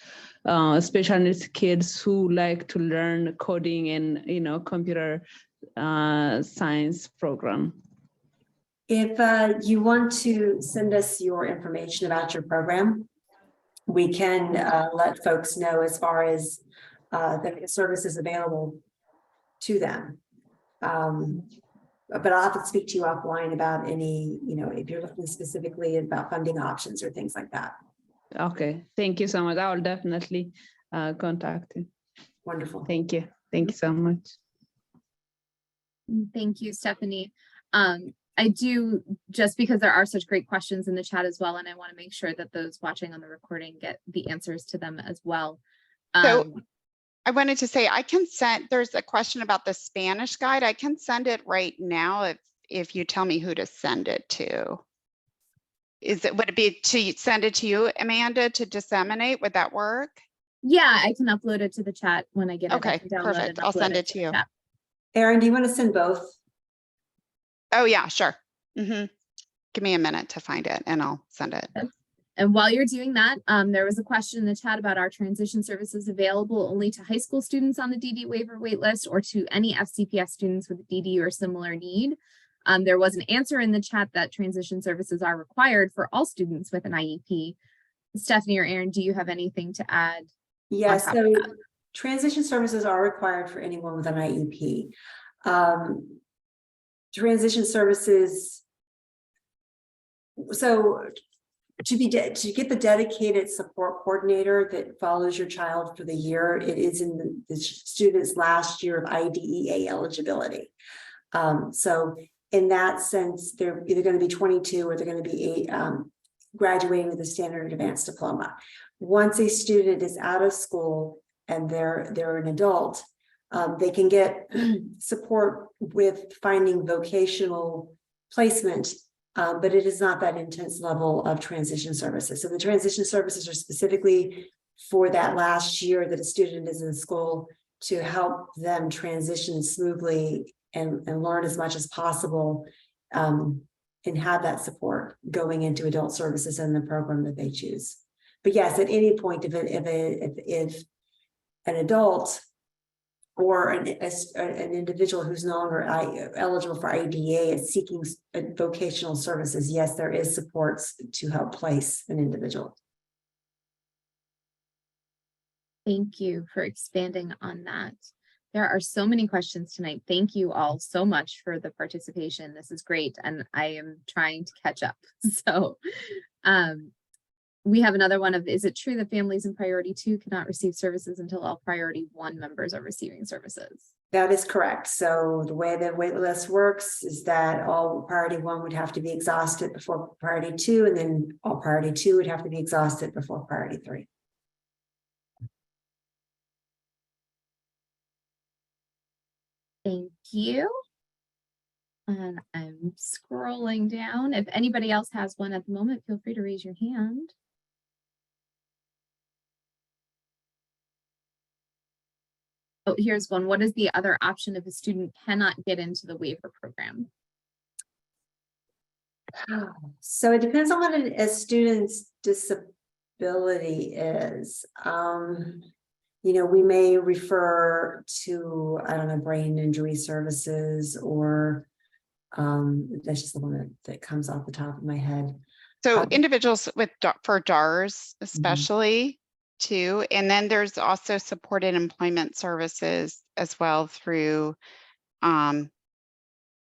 special needs kids who like to learn coding and, computer science program. If you want to send us your information about your program, we can let folks know as far as the services available to them. But I'll have to speak to you offline about any, if you're looking specifically about funding options or things like that. Okay, thank you so much. I will definitely contact you. Wonderful. Thank you. Thank you so much. Thank you, Stephanie. I do, just because there are such great questions in the chat as well, and I want to make sure that those watching on the recording get the answers to them as well. So I wanted to say, there's a question about the Spanish guide. I can send it right now if you tell me who to send it to. Would it be to send it to you, Amanda, to disseminate? Would that work? Yeah, I can upload it to the chat when I get it. Okay, perfect. I'll send it to you. Erin, do you want to send both? Oh yeah, sure. Give me a minute to find it and I'll send it. And while you're doing that, there was a question in the chat about our transition services available only to high school students on the DD waiver waitlist or to any FCPS students with DD or similar need. There was an answer in the chat that transition services are required for all students with an IEP. Stephanie or Erin, do you have anything to add? Yes, so transition services are required for anyone with an IEP. Transition services, so to get the dedicated support coordinator that follows your child for the year, it is in the student's last year of IDEA eligibility. So in that sense, they're either going to be 22 or they're going to be graduating with a standard advanced diploma. Once a student is out of school and they're an adult, they can get support with finding vocational placement, but it is not that intense level of transition services. So the transition services are specifically for that last year that a student is in school to help them transition smoothly and learn as much as possible, and have that support going into adult services in the program that they choose. But yes, at any point, if an adult or an individual who's no longer eligible for IDEA is seeking vocational services, yes, there is supports to help place an individual. Thank you for expanding on that. There are so many questions tonight. Thank you all so much for the participation. This is great, and I am trying to catch up. So we have another one of, is it true that families in priority 2 cannot receive services until all priority 1 members are receiving services? That is correct. So the way the wait list works is that all priority 1 would have to be exhausted before priority 2, and then all priority 2 would have to be exhausted before priority 3. Thank you. And I'm scrolling down. If anybody else has one at the moment, feel free to raise your hand. Oh, here's one. What is the other option if a student cannot get into the waiver program? So it depends on what a student's disability is. We may refer to, I don't know, brain injury services, or that's just the one that comes off the top of my head. So individuals for DARS especially too, and then there's also supported employment services as well through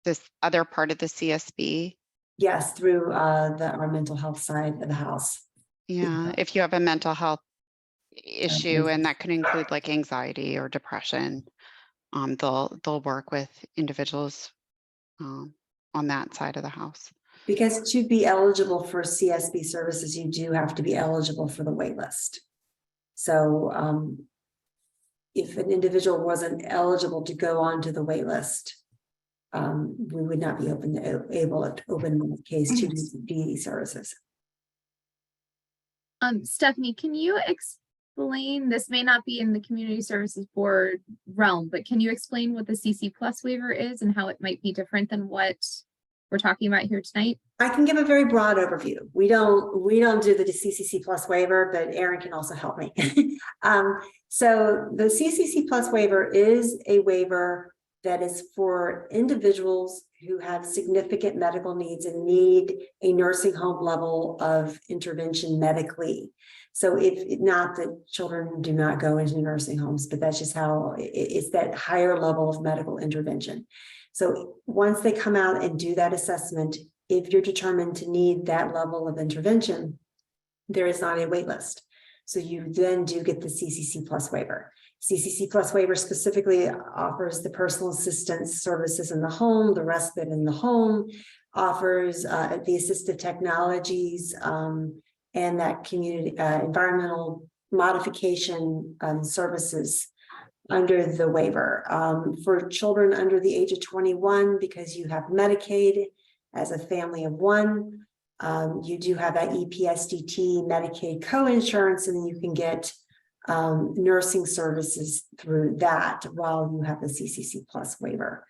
this other part of the CSB. Yes, through our mental health side of the house. Yeah, if you have a mental health issue, and that could include like anxiety or depression, they'll work with individuals on that side of the house. Because to be eligible for CSB services, you do have to be eligible for the wait list. So if an individual wasn't eligible to go onto the wait list, we would not be able to open the case to DE services. Stephanie, can you explain, this may not be in the Community Services Board realm, but can you explain what the CC Plus waiver is and how it might be different than what we're talking about here tonight? I can give a very broad overview. We don't do the CCC Plus waiver, but Erin can also help me. So the CCC Plus waiver is a waiver that is for individuals who have significant medical needs and need a nursing home level of intervention medically. So if not that children do not go into nursing homes, but that's just how it's that higher level of medical intervention. So once they come out and do that assessment, if you're determined to need that level of intervention, there is not a wait list. So you then do get the CCC Plus waiver. CCC Plus waiver specifically offers the personal assistance services in the home, the respite in the home, offers the assistive technologies and that community environmental modification services under the waiver. For children under the age of 21, because you have Medicaid as a family of one, you do have that EPSDT Medicaid co-insurance, and then you can get nursing services through that while you have the CCC Plus waiver.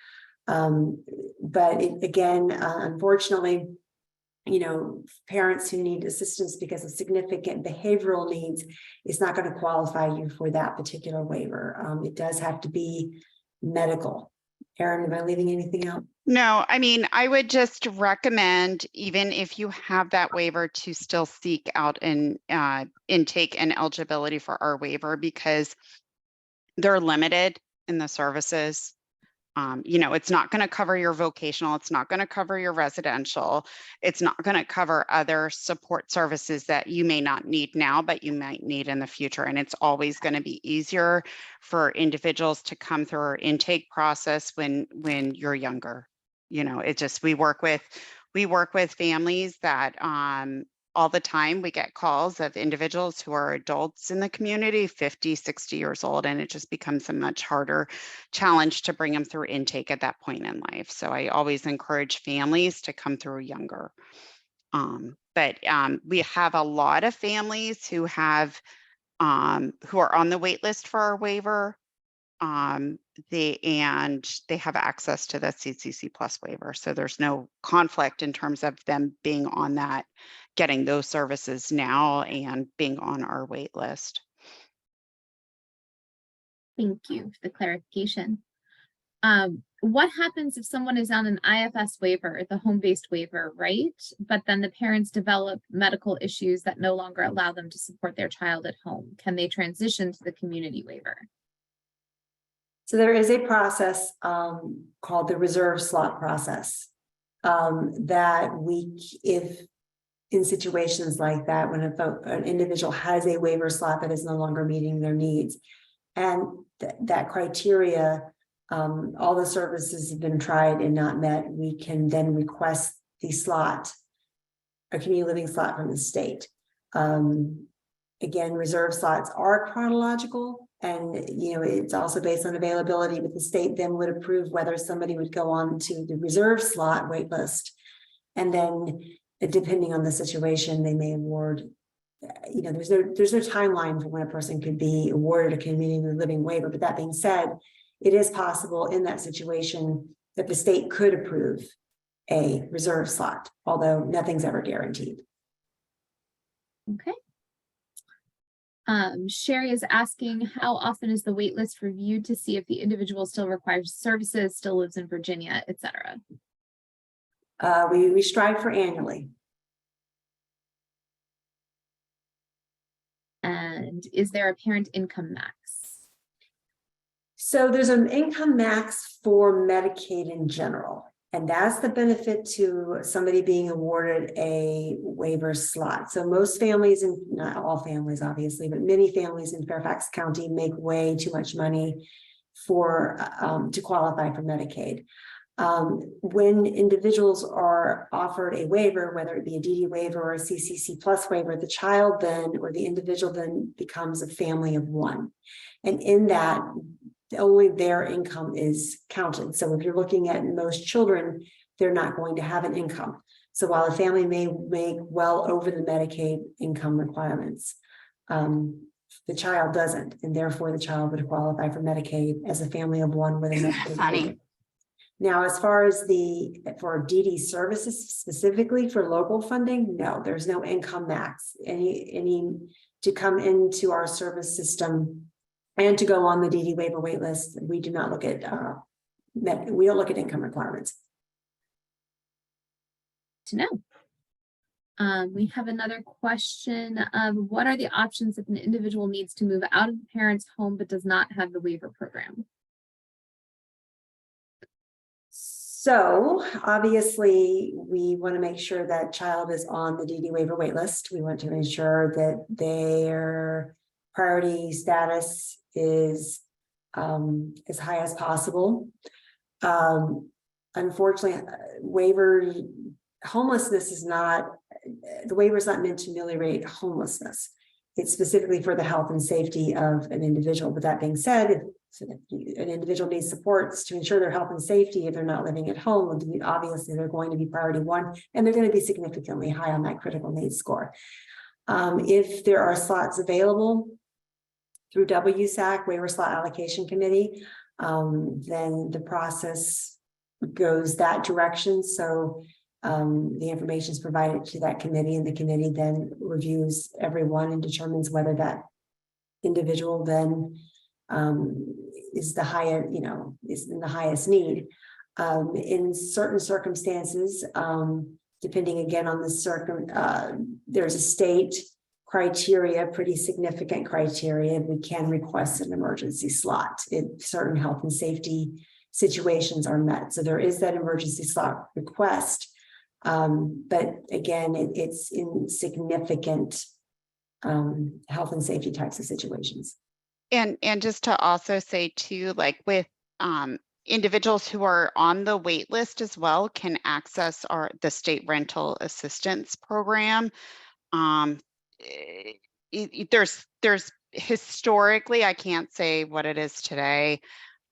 But again, unfortunately, you know, parents who need assistance because of significant behavioral needs is not going to qualify you for that particular waiver. It does have to be medical. Erin, am I leaving anything out? No, I mean, I would just recommend, even if you have that waiver, to still seek out an intake and eligibility for our waiver, because they're limited in the services. You know, it's not going to cover your vocational, it's not going to cover your residential, it's not going to cover other support services that you may not need now, but you might need in the future. And it's always going to be easier for individuals to come through our intake process when you're younger. You know, it just, we work with families that all the time we get calls of individuals who are adults in the community, 50, 60 years old, and it just becomes a much harder challenge to bring them through intake at that point in life. So I always encourage families to come through younger. But we have a lot of families who have who are on the wait list for our waiver. They have access to the CCC Plus waiver. So there's no conflict in terms of them being on that, getting those services now and being on our wait list. Thank you for the clarification. What happens if someone is on an IFS waiver, the home-based waiver, right? But then the parents develop medical issues that no longer allow them to support their child at home? Can they transition to the community waiver? So there is a process called the reserve slot process that if in situations like that, when an individual has a waiver slot that is no longer meeting their needs, and that criteria, all the services have been tried and not met, we can then request the slot, a community living slot from the state. Again, reserve slots are chronological, and it's also based on availability, but the state then would approve whether somebody would go on to the reserve slot wait list. And then depending on the situation, they may award, there's no timeline for when a person could be awarded a community living waiver. But that being said, it is possible in that situation that the state could approve a reserve slot, although nothing's ever guaranteed. Okay. Sherry is asking, how often is the wait list reviewed to see if the individual still requires services, still lives in Virginia, etc.? We strive for annually. And is there a parent income max? So there's an income max for Medicaid in general. And that's the benefit to somebody being awarded a waiver slot. So most families, and not all families, obviously, but many families in Fairfax County make way too much money for to qualify for Medicaid. When individuals are offered a waiver, whether it be a DD waiver or a CCC plus waiver, the child then, or the individual then becomes a family of one. And in that, only their income is counted. So if you're looking at most children, they're not going to have an income. So while a family may make well over the Medicaid income requirements, the child doesn't, and therefore the child would qualify for Medicaid as a family of one with a Medicaid Funny. waiver. Now, as far as for DD services specifically for local funding, no, there's no income max. Any to come into our service system and to go on the DD waiver wait list, we do not look at we don't look at income requirements. To know. We have another question of what are the options if an individual needs to move out of the parent's home but does not have the waiver program? So obviously, we want to make sure that child is on the DD waiver wait list. We want to ensure that their priority status is as high as possible. Unfortunately, homelessness is not, the waiver is not meant to ameliorate homelessness. It's specifically for the health and safety of an individual. With that being said, if an individual needs supports to ensure their health and safety if they're not living at home, obviously they're going to be priority one, and they're going to be significantly high on that critical needs score. If there are slots available through WSAC, Waiver Slot Allocation Committee, then the process goes that direction. So the information is provided to that committee, and the committee then reviews everyone and determines whether that individual then is the higher, is in the highest need. In certain circumstances, depending again on the there's a state criteria, pretty significant criteria. We can request an emergency slot if certain health and safety situations are met. So there is that emergency slot request. But again, it's in significant health and safety types of situations. And just to also say too, like with individuals who are on the wait list as well can access the state rental assistance program. There's historically, I can't say what it is today,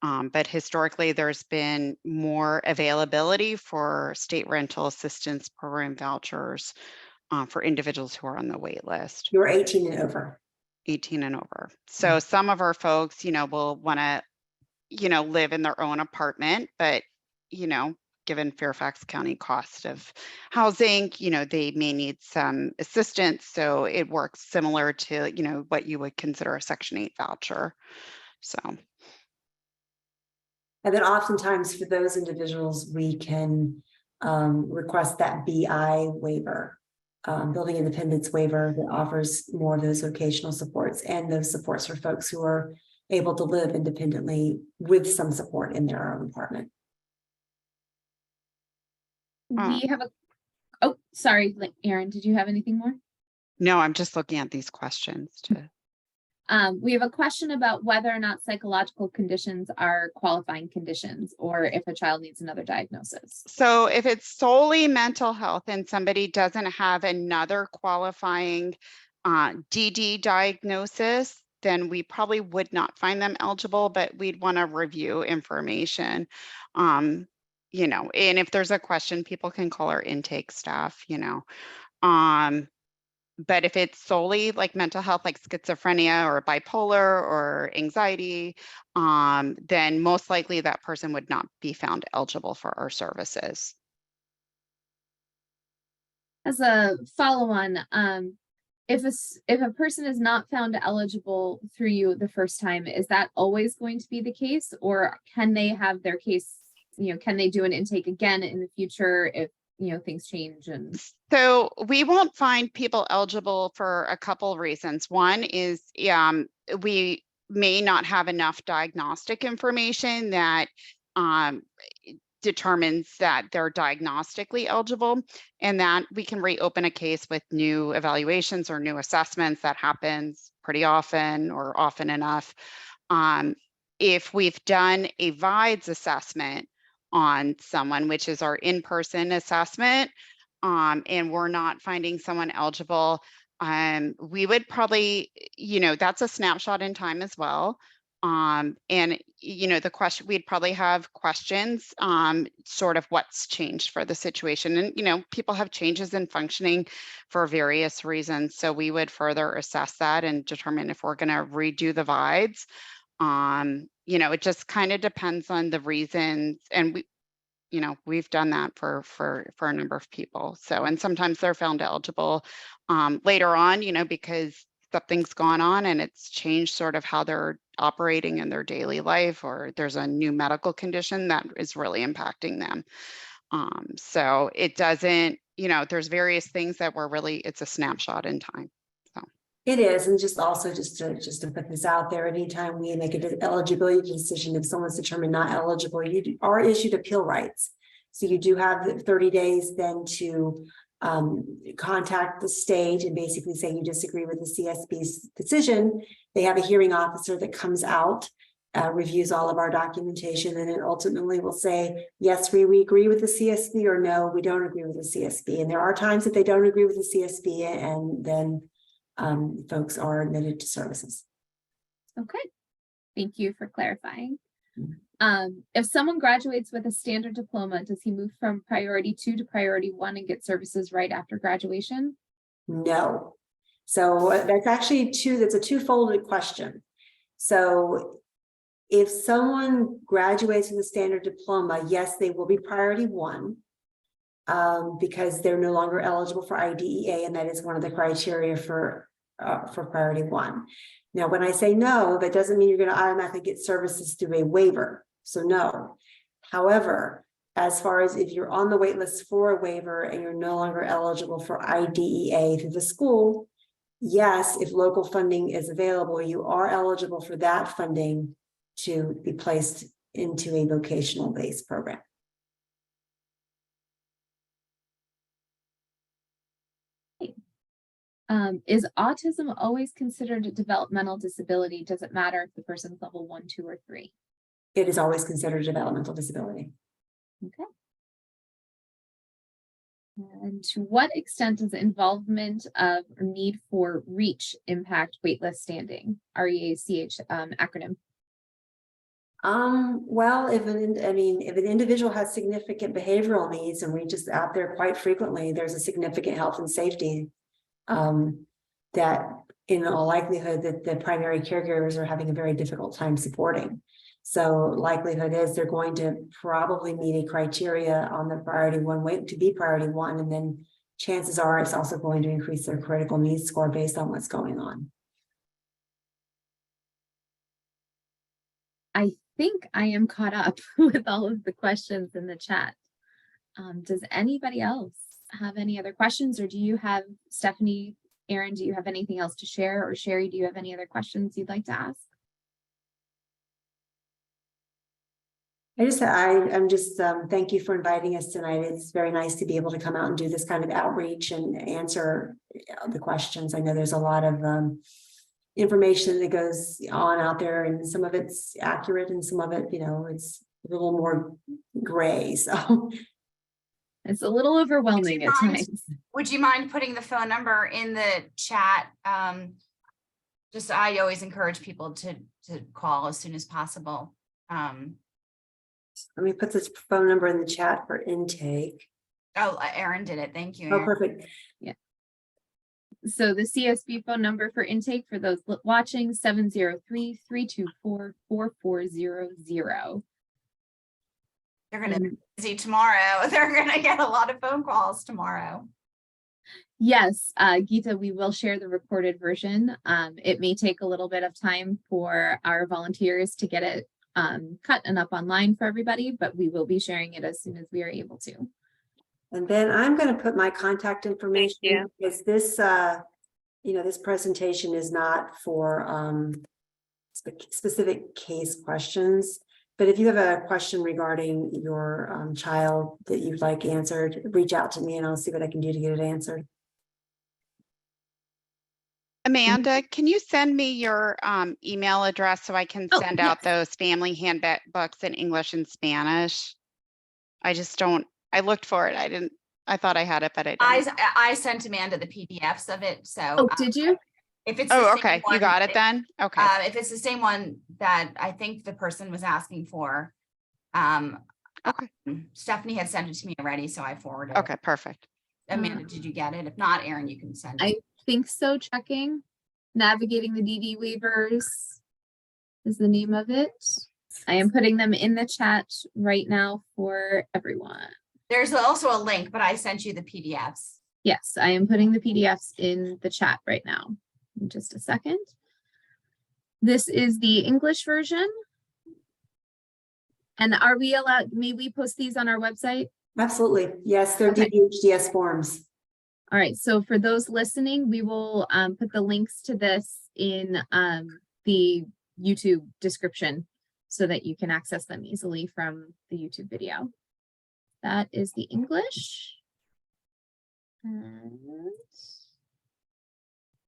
but historically there's been more availability for state rental assistance program vouchers for individuals who are on the wait list. You're 18 and over. 18 and over. So some of our folks, will want to, live in their own apartment, but, given Fairfax County cost of housing, they may need some assistance. So it works similar to, what you would consider a Section 8 voucher. So. And then oftentimes for those individuals, we can request that BI waiver. Building independence waiver that offers more of those vocational supports and those supports for folks who are able to live independently with some support in their own apartment. We have oh, sorry, Erin, did you have anything more? No, I'm just looking at these questions to. We have a question about whether or not psychological conditions are qualifying conditions or if a child needs another diagnosis. So if it's solely mental health and somebody doesn't have another qualifying DD diagnosis, then we probably would not find them eligible, but we'd want to review information. And if there's a question, people can call our intake staff, but if it's solely like mental health, like schizophrenia or bipolar or anxiety, then most likely that person would not be found eligible for our services. As a follow-on, if a person is not found eligible through you the first time, is that always going to be the case, or can they have their case, can they do an intake again in the future if things change? And so we won't find people eligible for a couple of reasons. One is we may not have enough diagnostic information that determines that they're diagnostically eligible, and that we can reopen a case with new evaluations or new assessments. That happens pretty often or often enough. If we've done a VIDES assessment on someone, which is our in-person assessment, and we're not finding someone eligible, we would probably, that's a snapshot in time as well. And, the question, we'd probably have questions, sort of what's changed for the situation. And, people have changes in functioning for various reasons. So we would further assess that and determine if we're going to redo the VIDES. It just kind of depends on the reasons. And we've done that for a number of people. So, and sometimes they're found eligible later on, because something's gone on and it's changed sort of how they're operating in their daily life, or there's a new medical condition that is really impacting them. So it doesn't, there's various things that were really, it's a snapshot in time. It is, and just to put this out there, anytime we make an eligibility decision, if someone's determined not eligible, you are issued appeal rights. So you do have the 30 days then to contact the state and basically say you disagree with the CSB's decision. They have a hearing officer that comes out, reviews all of our documentation, and then ultimately will say, yes, we agree with the CSB, or no, we don't agree with the CSB. And there are times that they don't agree with the CSB, and then folks are admitted to services. Okay, thank you for clarifying. If someone graduates with a standard diploma, does he move from priority 2 to priority 1 and get services right after graduation? No. So that's actually that's a two-folded question. So if someone graduates with a standard diploma, yes, they will be priority 1. Because they're no longer eligible for IDEA, and that is one of the criteria for priority 1. Now, when I say no, that doesn't mean you're going to automatically get services through a waiver. So no. However, as far as if you're on the wait list for a waiver and you're no longer eligible for IDEA through the school, yes, if local funding is available, you are eligible for that funding to be placed into a vocational based program. Is autism always considered a developmental disability? Does it matter if the person's level 1, 2, or 3? It is always considered a developmental disability. Okay. And to what extent does the involvement of or need for REACH impact waitlist standing? REACH acronym. Well, if an individual has significant behavioral needs, and we just out there quite frequently, there's a significant health and safety that in all likelihood that the primary caregivers are having a very difficult time supporting. So likelihood is they're going to probably meet a criteria on the priority 1 wait to be priority 1, and then chances are it's also going to increase their critical needs score based on what's going on. I think I am caught up with all of the questions in the chat. Does anybody else have any other questions, or do you have, Stephanie, Aaron, do you have anything else to share, or Sherry, do you have any other questions you'd like to ask? I'm just thank you for inviting us tonight. It's very nice to be able to come out and do this kind of outreach and answer the questions. I know there's a lot of information that goes on out there, and some of it's accurate and some of it, it's a little more gray. So it's a little overwhelming at times. Would you mind putting the phone number in the chat? Just I always encourage people to call as soon as possible. Let me put this phone number in the chat for intake. Oh, Aaron did it. Thank you, Oh, Aaron. perfect. Yeah. So the CSB phone number for intake for those watching, 703-324-4400. They're going to be busy tomorrow. They're going to get a lot of phone calls tomorrow. Yes, Geeta, we will share the recorded version. It may take a little bit of time for our volunteers to get it cut and up online for everybody, but we will be sharing it as soon as we are able to. And then I'm going to put my contact information, because this, this presentation is not for specific case questions. But if you have a question regarding your child that you'd like answered, reach out to me and I'll see what I can do to get it answered. Amanda, can you send me your email address so I can Oh, send out yes. those family handbooks in English and Spanish? I just don't, I looked for it. I thought I had it, but I didn't. I sent Amanda the PDFs of it, so. Oh, did you? If it's. the Oh, same okay. You one got it that- then? Okay. If it's the same one that I think the person was asking for, Okay. Stephanie had sent it to me already, so I forwarded. Okay, perfect. Amanda, did you get it? If not, Erin, you can send it. I think so. Checking. Navigating the DD waivers is the name of it. I am putting them in the chat right now for everyone. There's also a link, but I sent you the PDFs. Yes, I am putting the PDFs in the chat right now. In just a second. This is the English version. And are we allowed, may we post these on our website? Absolutely. Yes, they're Okay. DBHDS forms. All right, so for those listening, we will put the links to this in the YouTube description so that you can access them easily from the YouTube video. That is the English. And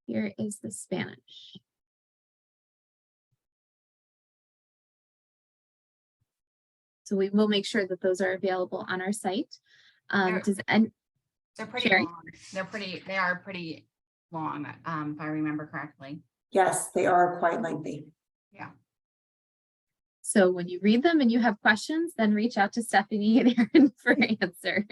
here is the Spanish. So we will make sure that those are available on our site. They're pretty Sherry? long. They are pretty long, if I remember correctly. Yes, they are quite lengthy. Yeah. So when you read them and you have questions, then reach out to Stephanie and Erin for answers.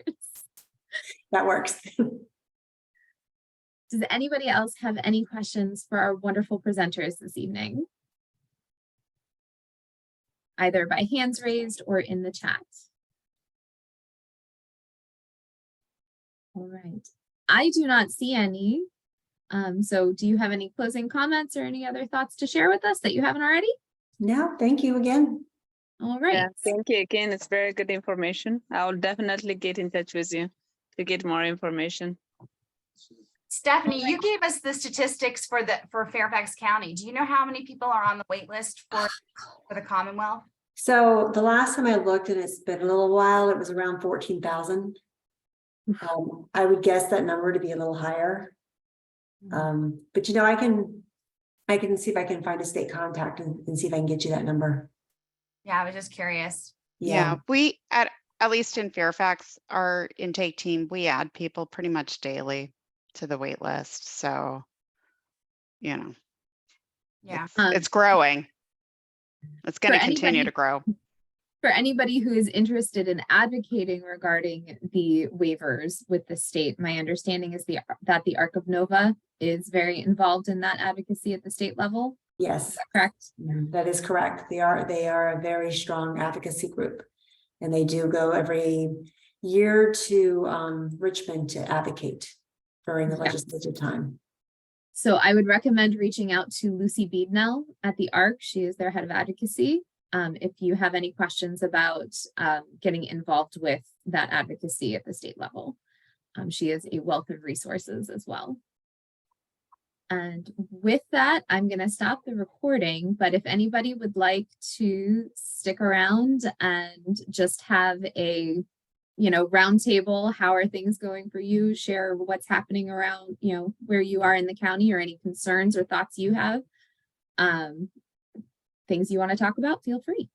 That works. Does anybody else have any questions for our wonderful presenters this evening? Either by hands raised or in the chat. All right. I do not see any. So do you have any closing comments or any other thoughts to share with us that you haven't already? No, thank you again. All right. Yeah, thank you again. It's very good information. I will definitely get in touch with you to get more information. Stephanie, you gave us the statistics for Fairfax County. Do you know how many people are on the wait list for the Commonwealth? So the last time I looked, and it's been a little while, it was around 14,000. I would guess that number to be a little higher. But you know, I can see if I can find a state contact and see if I can get you that number. Yeah, I was just curious. Yeah, we at least in Fairfax, our intake team, we add people pretty much daily to the wait list. So, you know, Yeah. it's growing. It's going to For continue anybody- to grow. For anybody who is interested in advocating regarding the waivers with the state, my understanding is that the Arc of Nova is very involved in that advocacy at the state level. Yes, Is that correct? that is correct. They are a very strong advocacy group, and they do go every year to Richmond to advocate during the Yeah. legislative time. So I would recommend reaching out to Lucy Beednell at the ARC. She is their head of advocacy. If you have any questions about getting involved with that advocacy at the state level. She is a wealth of resources as well. And with that, I'm going to stop the recording, but if anybody would like to stick around and just have a, roundtable, how are things going for you? Share what's happening around, where you are in the county, or any concerns or thoughts you have. Things you want to talk about, feel free.